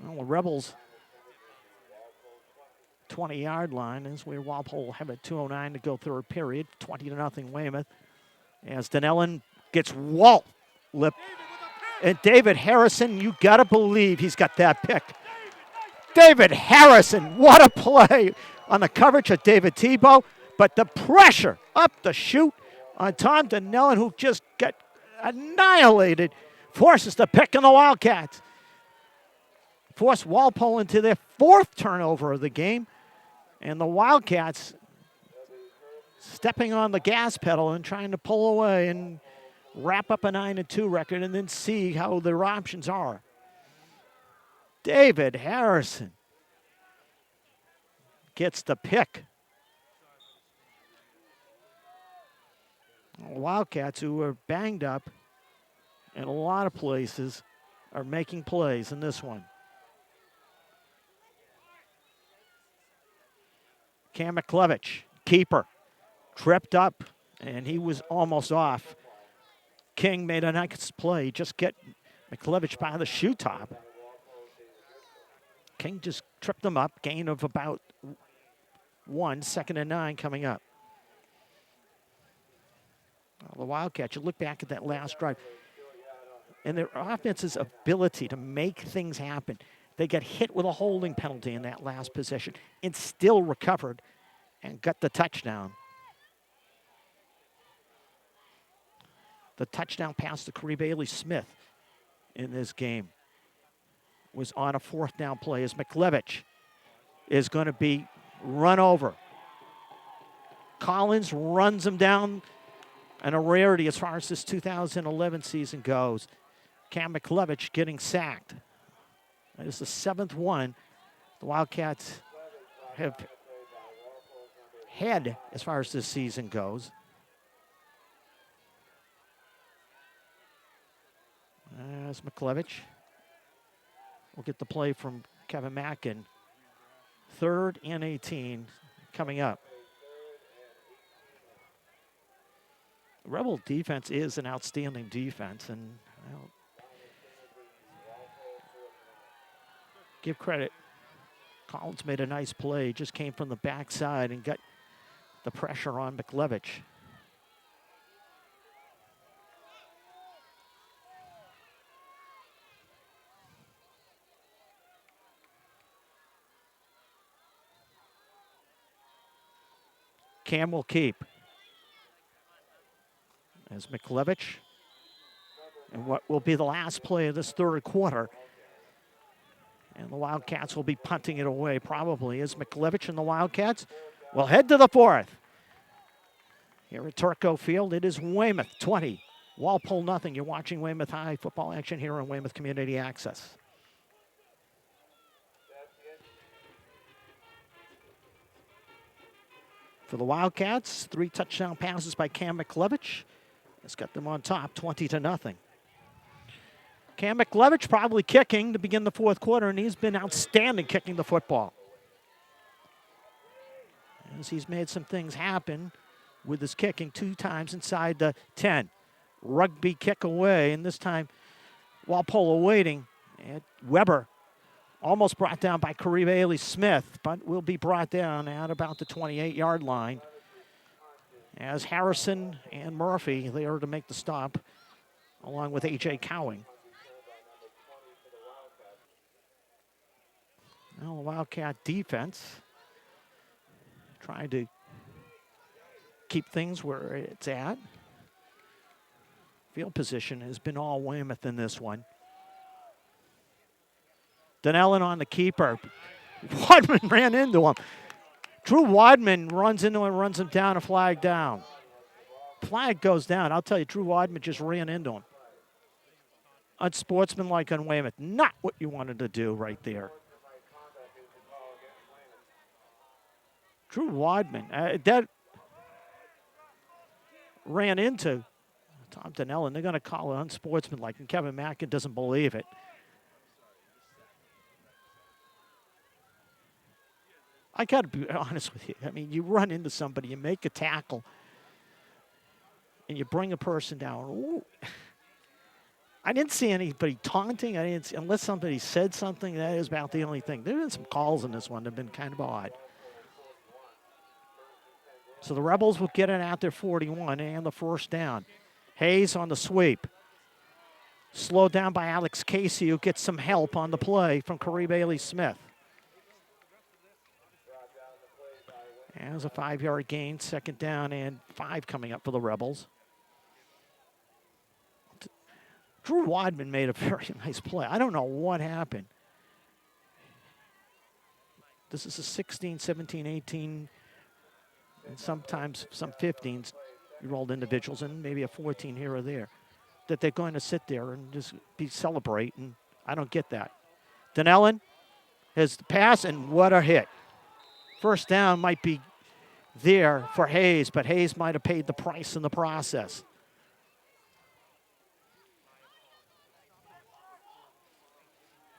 Well, the Rebels' 20-yard line is where Walpole have it. 2:09 to go, third period. 20-0 Weymouth. As Donnellan gets walloped. And David Harrison, you got to believe he's got that pick. David Harrison, what a play on the coverage of David Tebow. But the pressure up the chute on Tom Donnellan, who just got annihilated, forces the pick in the Wildcats. Forced Walpole into their 4th turnover of the game. And the Wildcats stepping on the gas pedal and trying to pull away and wrap up a 9-2 record and then see how their options are. David Harrison gets the pick. Wildcats, who are banged up in a lot of places, are making plays in this one. Cam McLevich, keeper, tripped up, and he was almost off. King made a nice play, just get McLevich by the shoe top. King just tripped him up, gain of about 1, 2nd and 9 coming up. Well, the Wildcats, you look back at that last drive, and their offense's ability to make things happen. They got hit with a holding penalty in that last possession and still recovered and got the touchdown. The touchdown pass to Corey Bailey-Smith in this game was on a 4th down play as McLevich is going to be run over. Collins runs him down, and a rarity as far as this 2011 season goes. Cam McLevich getting sacked. That is the 7th one the Wildcats have had as far as this season goes. As McLevich will get the play from Kevin Mackin. 3rd and 18 coming up. The Rebel defense is an outstanding defense, and I'll give credit. Collins made a nice play, just came from the backside and got the pressure on McLevich. Cam will keep. As McLevich, and what will be the last play of this 3rd quarter. And the Wildcats will be punting it away probably as McLevich and the Wildcats We'll head to the fourth. Here at Turco Field, it is Weymouth 20, Walpole nothing. You're watching Weymouth High football action here on Weymouth Community Access. For the Wildcats, 3 touchdown passes by Cam McLevich. It's got them on top, 20-0. Cam McLevich probably kicking to begin the fourth quarter, and he's been outstanding kicking the football. As he's made some things happen with his kicking 2 times inside the 10. Rugby kick away, and this time Walpole awaiting. And Weber almost brought down by Kareem Ailey-Smith, but will be brought down at about the 28-yard line. As Harrison and Murphy there to make the stop, along with A.J. Cowing. Now the Wildcat defense trying to keep things where it's at. Field position has been all Weymouth in this one. Donnellan on the keeper. Wadman ran into him. Drew Wadman runs into him, runs him down, a flag down. Flag goes down. I'll tell you, Drew Wadman just ran into him. Unsportsmanlike on Weymouth. Not what you wanted to do right there. Drew Wadman, that ran into Tom Donnellan. They're going to call it unsportsmanlike, and Kevin Mackin doesn't believe it. I got to be honest with you. I mean, you run into somebody, you make a tackle, and you bring a person down. Ooh. I didn't see anybody taunting. I didn't see, unless somebody said something. That is about the only thing. There have been some calls in this one that have been kind of odd. So the Rebels will get it out there 41 and the first down. Hayes on the sweep. Slowed down by Alex Casey, who gets some help on the play from Kareem Ailey-Smith. As a 5-yard gain, 2nd down and 5 coming up for the Rebels. Drew Wadman made a very nice play. I don't know what happened. This is a 16, 17, 18, and sometimes some 15-year-old individuals, and maybe a 14 here or there, that they're going to sit there and just be celebrating. I don't get that. Donnellan has the pass, and what a hit. First down might be there for Hayes, but Hayes might have paid the price in the process.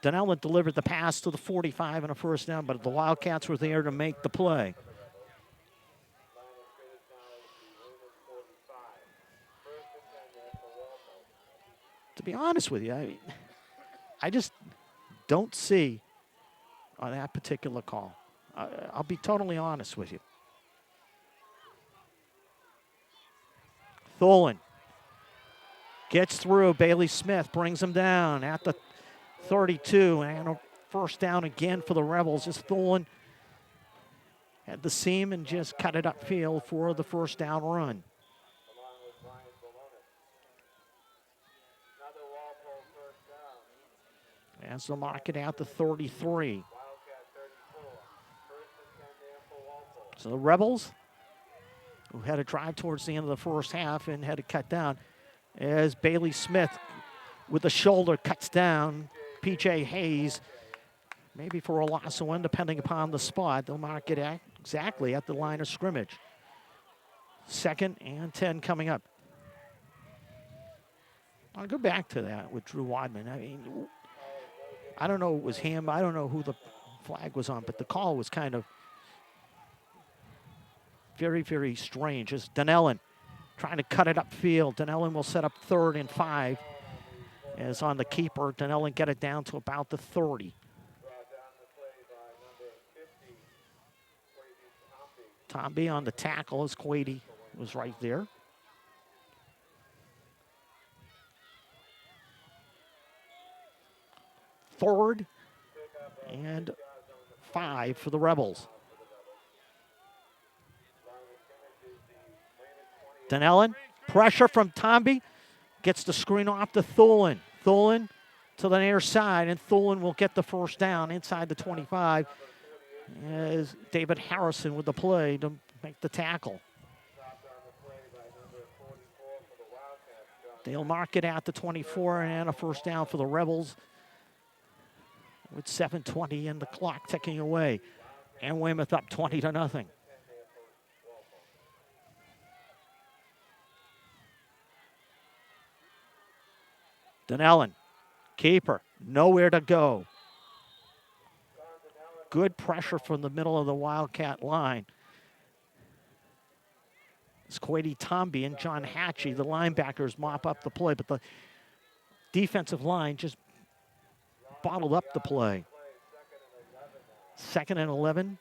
Donnellan delivered the pass to the 45 and a first down, but the Wildcats were there to make the play. To be honest with you, I just don't see on that particular call. I'll be totally honest with you. Tholen gets through. Bailey Smith brings him down at the 32, and a first down again for the Rebels. Just Tholen had the seam and just cut it upfield for the first down run. As they'll mark it out to 33. So the Rebels, who had a drive towards the end of the first half and had to cut down, as Bailey Smith with the shoulder cuts down P.J. Hayes, maybe for a loss of 1, depending upon the spot. They'll mark it exactly at the line of scrimmage. 2nd and 10 coming up. I'll go back to that with Drew Wadman. I mean, I don't know if it was him. I don't know who the flag was on, but the call was kind of very, very strange. As Donnellan trying to cut it upfield. Donnellan will set up 3rd and 5. As on the keeper, Donnellan get it down to about the 30. Tomby on the tackle as Quady was right there. Third and 5 for the Rebels. Donnellan, pressure from Tomby, gets the screen off to Tholen. Tholen to the near side, and Tholen will get the first down inside the 25. As David Harrison with the play to make the tackle. They'll mark it at the 24 and a first down for the Rebels with 7:20 and the clock ticking away. And Weymouth up 20-0. Donnellan, keeper, nowhere to go. Good pressure from the middle of the Wildcat line. It's Quady Tomby and John Hatchie, the linebackers, mop up the play, but the defensive line just bottled up the play. 2nd and 11.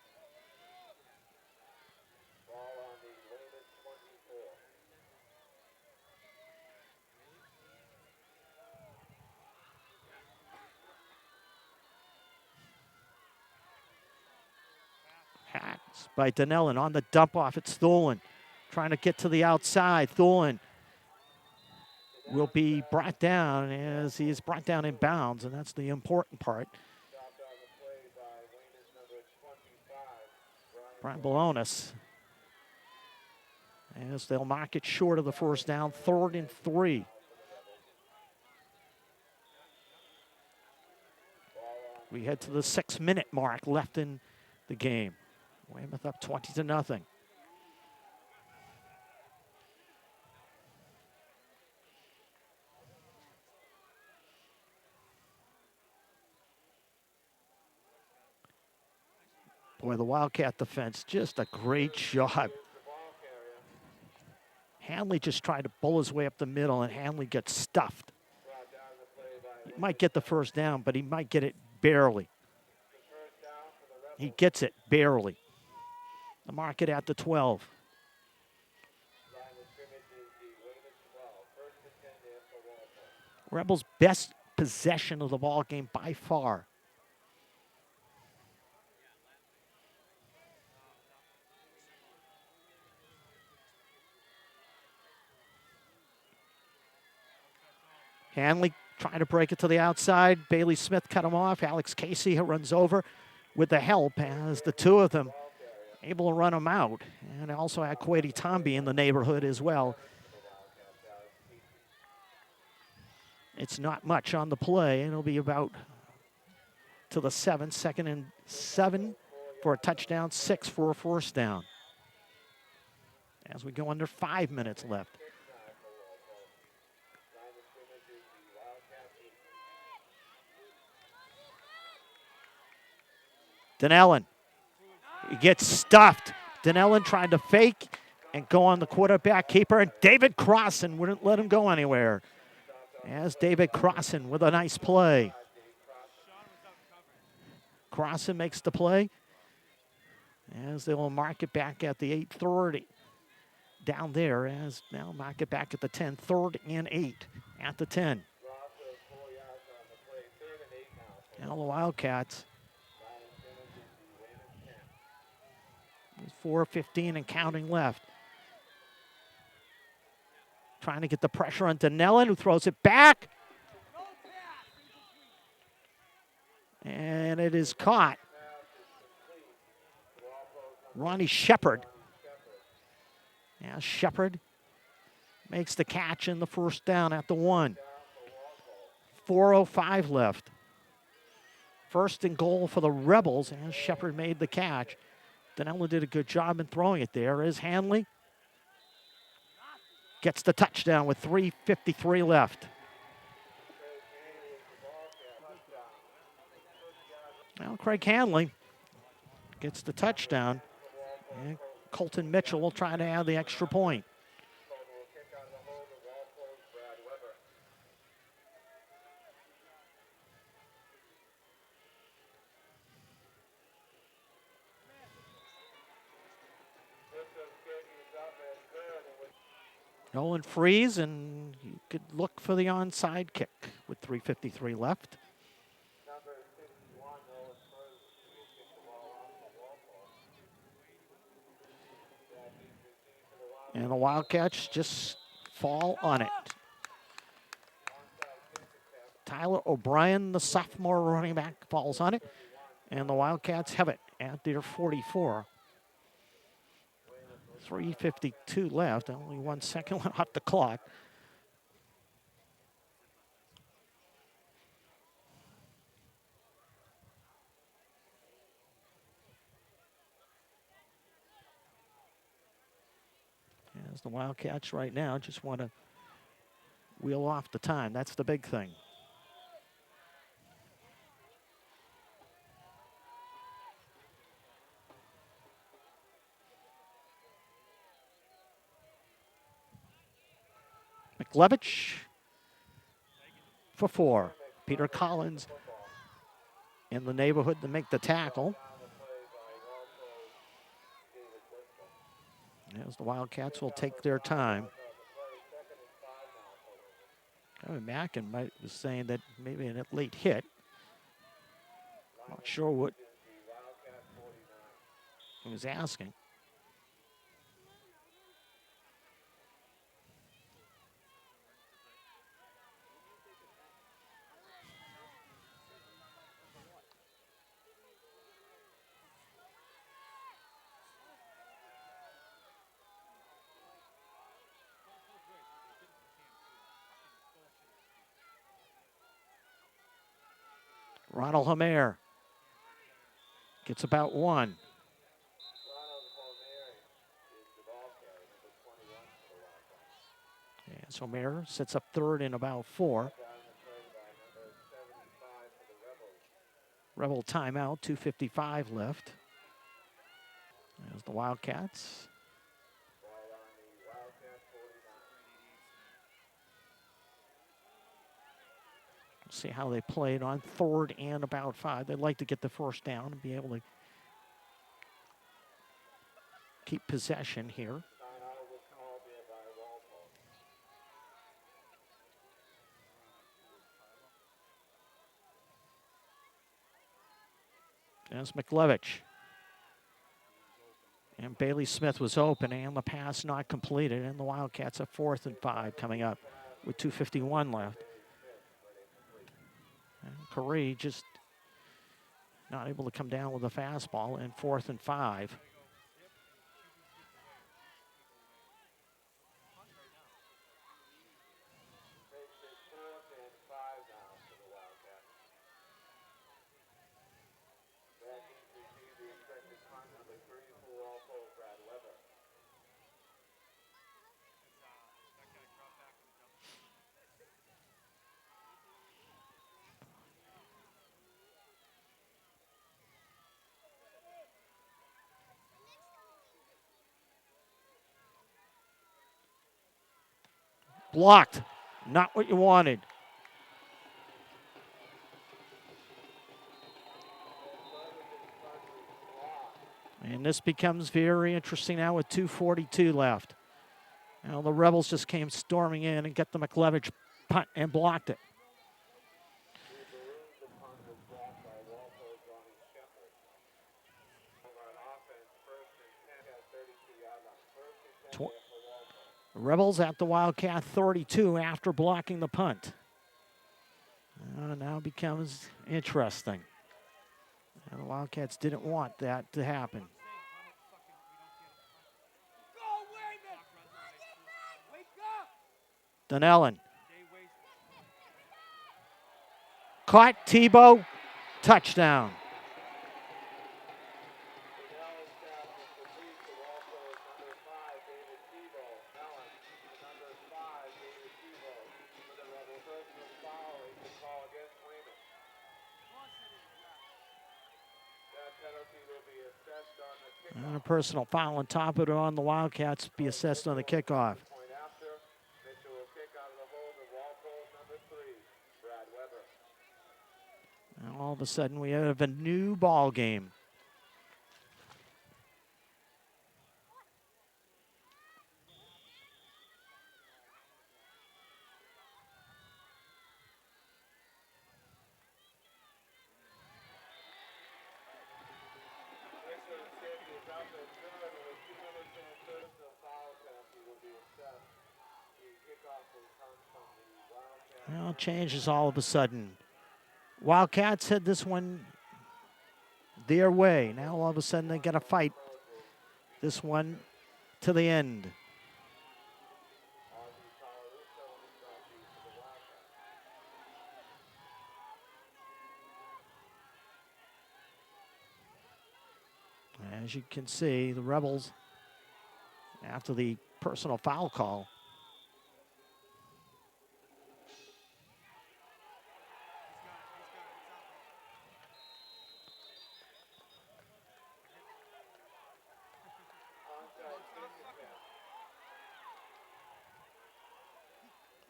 Hacks by Donnellan on the dump off. It's Thulin trying to get to the outside. Thulin will be brought down as he is brought down in bounds, and that's the important part. Brian Balonis, as they'll mark it short of the first down, 3rd and 3. We head to the 6-minute mark left in the game. Weymouth up 20-0. Boy, the Wildcat defense, just a great job. Hanley just tried to bull his way up the middle, and Hanley gets stuffed. He might get the first down, but he might get it barely. He gets it barely. The mark it at the 12. Rebels' best possession of the ball game by far. Hanley trying to break it to the outside. Bailey Smith cut him off. Alex Casey runs over with the help as the two of them able to run him out. And also had Quady Tomby in the neighborhood as well. It's not much on the play. It'll be about to the 7, 2nd and 7 for a touchdown, 6 for a first down. As we go under 5 minutes left. Donnellan, he gets stuffed. Donnellan trying to fake and go on the quarterback keeper, and David Crossan wouldn't let him go anywhere. As David Crossan with a nice play. Crossan makes the play as they will mark it back at the 8:30. Down there as now mark it back at the 10, 3rd and 8 at the 10. Now the Wildcats. 4:15 and counting left. Trying to get the pressure on Donnellan, who throws it back. And it is caught. Ronnie Shepard. Yeah, Shepard makes the catch in the first down at the 1. 4:05 left. 1st and goal for the Rebels, and Shepard made the catch. Donnellan did a good job in throwing it there. Is Hanley. Gets the touchdown with 3:53 left. Well, Craig Hanley gets the touchdown. And Colton Mitchell will try to add the extra point. Nolan frees, and you could look for the onside kick with 3:53 left. And the Wildcats just fall on it. Tyler O'Brien, the sophomore running back, falls on it. And the Wildcats have it at their 44. 3:52 left, only 1 second went off the clock. As the Wildcats right now just want to wheel off the time. That's the big thing. McLevich for 4. Peter Collins in the neighborhood to make the tackle. As the Wildcats will take their time. Mackin was saying that maybe a late hit. Not sure what he was asking. Ronald Homer gets about 1. And Homer sets up 3rd and about 4. Rebel timeout, 2:55 left. There's the Wildcats. See how they played on 3rd and about 5. They'd like to get the first down and be able to keep possession here. There's McLevich. And Bailey Smith was open, and the pass not completed. And the Wildcats are 4th and 5 coming up with 2:51 left. And Curry just not able to come down with a fastball, and 4th and 5. Blocked. Not what you wanted. And this becomes very interesting now with 2:42 left. Now the Rebels just came storming in and got the McLevich punt and blocked it. Rebels at the Wildcat 32 after blocking the punt. Now becomes interesting. The Wildcats didn't want that to happen. Donnellan. Caught Tebow. Touchdown. And a personal foul on top of it on the Wildcats be assessed on the kickoff. And all of a sudden we have a new ball game. Well, changes all of a sudden. Wildcats had this one their way. Now all of a sudden they got to fight this one to the end. As you can see, the Rebels, after the personal foul call,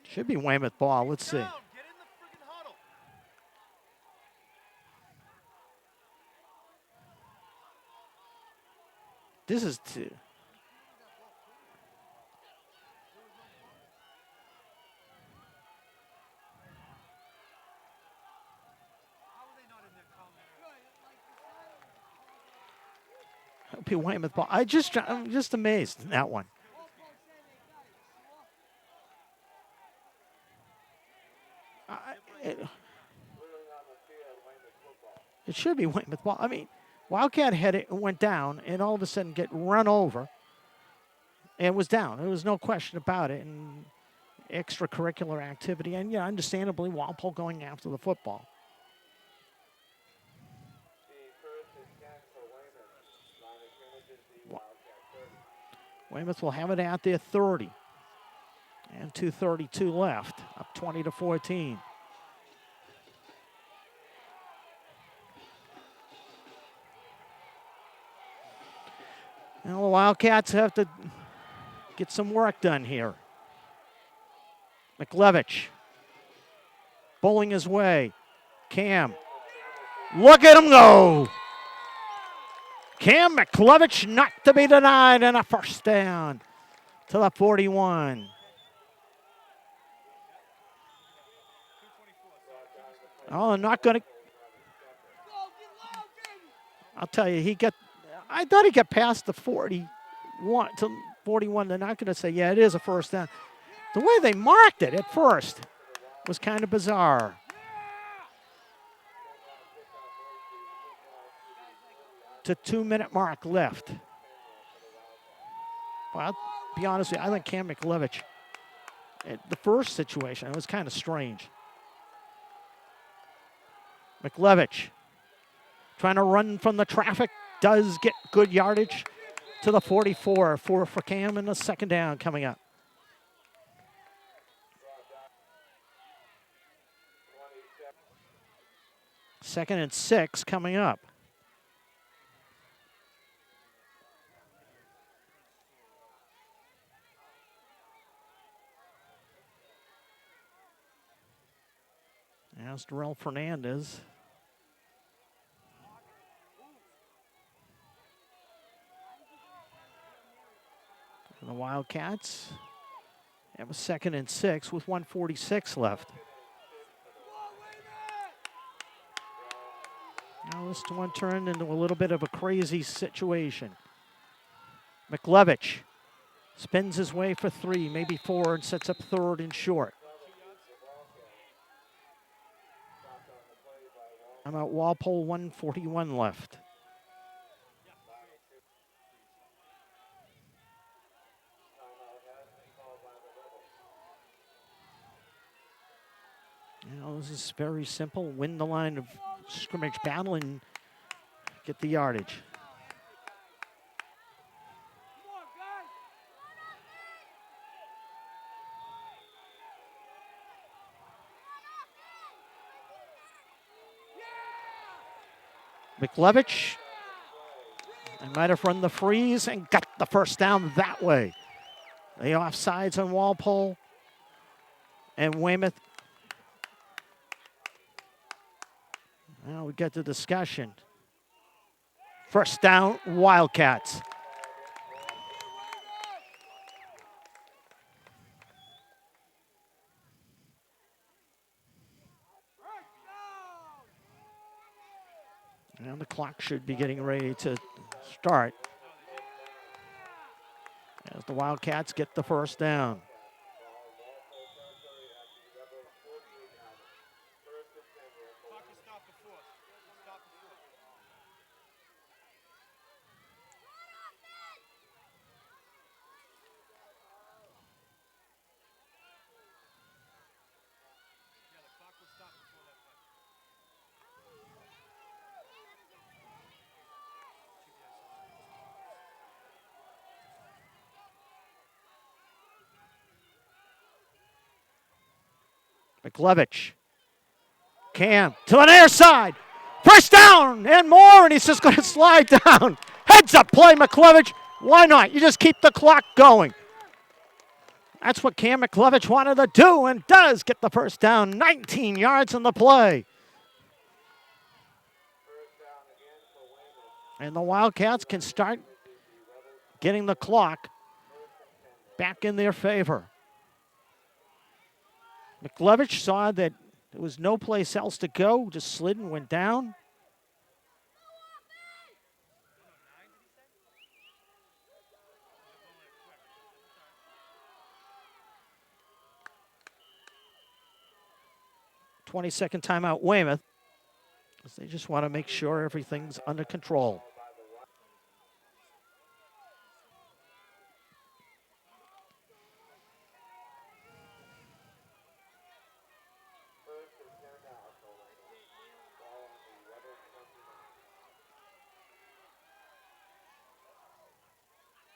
should be Weymouth ball. Let's see. This is two. It'll be Weymouth ball. I'm just amazed in that one. It should be Weymouth ball. I mean, Wildcat had it and went down, and all of a sudden get run over, and was down. There was no question about it. And extracurricular activity, and yeah, understandably, Walpole going after the football. Weymouth will have it at their 30. And 2:32 left, up 20-14. Now the Wildcats have to get some work done here. McLevich bowling his way. Cam, look at him go. Cam McLevich not to be denied, and a first down to the 41. Oh, not going to. I'll tell you, I thought he got past the 41 to 41. They're not going to say, yeah, it is a first down. The way they marked it at first was kind of bizarre. To 2-minute mark left. Well, I'll be honest with you, I think Cam McLevich, the first situation, it was kind of strange. McLevich trying to run from the traffic, does get good yardage to the 44 for Cam, and the second down coming up. Second and 6 coming up. As Darrell Fernandez. And the Wildcats have a second and 6 with 1:46 left. Now this one turned into a little bit of a crazy situation. McLevich spins his way for 3, maybe 4, and sets up third and short. I'm at Walpole, 1:41 left. You know, this is very simple. Win the line of scrimmage battle and get the yardage. McLevich, I might have run the freeze and got the first down that way. The offsides on Walpole and Weymouth. Now we get to discussion. First down, Wildcats. And the clock should be getting ready to start as the Wildcats get the first down. McLevich. Cam to the near side. First down and more, and he's just going to slide down. Heads up play, McLevich. Why not? You just keep the clock going. That's what Cam McLevich wanted to do and does get the first down. 19 yards in the play. And the Wildcats can start getting the clock back in their favor. McLevich saw that there was no place else to go, just slid and went down. "20-second timeout, Weymouth." They just want to make sure everything's under control.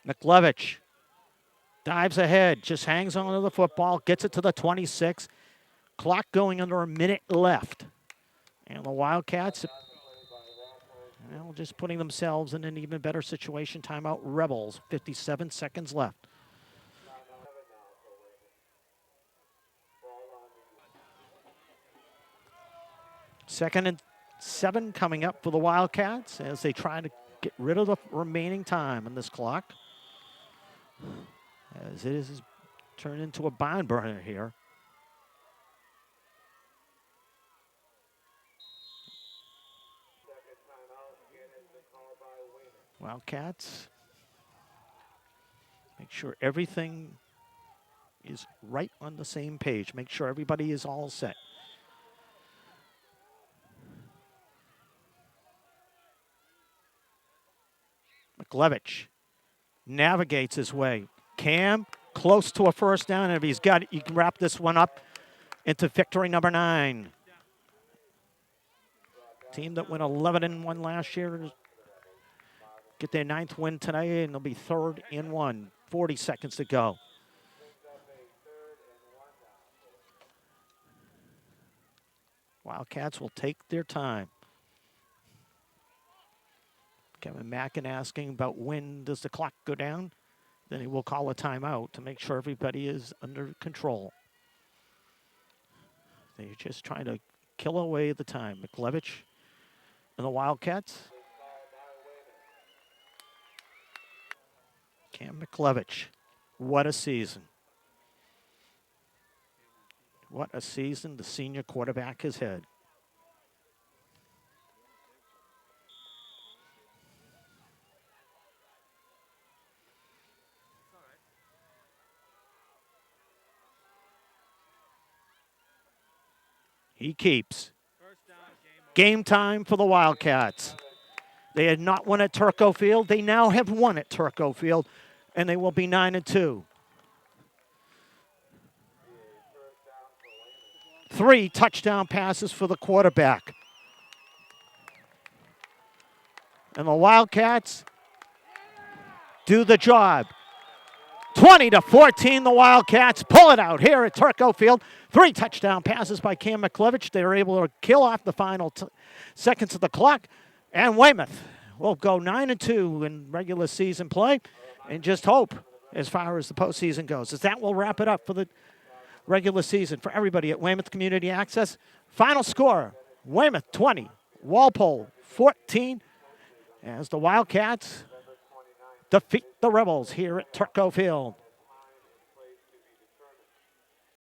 McLevich dives ahead, just hangs on to the football, gets it to the 26. Clock going under a minute left. And the Wildcats, well, just putting themselves in an even better situation. Timeout, Rebels, 57 seconds left. Second and 7 coming up for the Wildcats as they try to get rid of the remaining time on this clock. As it is turned into a barn burner here. Wildcats, make sure everything is right on the same page. Make sure everybody is all set. McLevich navigates his way. Cam close to a first down, and if he's got it, you can wrap this one up into victory number 9. Team that went 11-1 last year get their 9th win today, and they'll be 3rd and 1. 40 seconds to go. Wildcats will take their time. Kevin Mackin asking about when does the clock go down. Then he will call a timeout to make sure everybody is under control. They're just trying to kill away the time. McLevich and the Wildcats. Cam McLevich, what a season. What a season the senior quarterback has had. He keeps. Game time for the Wildcats. They had not won at Turco Field. They now have won at Turco Field, and they will be 9-2. 3 touchdown passes for the quarterback. And the Wildcats do the job. 20-14, the Wildcats pull it out here at Turco Field. 3 touchdown passes by Cam McLevich. They were able to kill off the final seconds of the clock. And Weymouth will go 9-2 in regular season play and just hope as far as the postseason goes. As that will wrap it up for the regular season for everybody at Weymouth Community Access. Final score, Weymouth 20, Walpole 14, as the Wildcats defeat the Rebels here at Turco Field.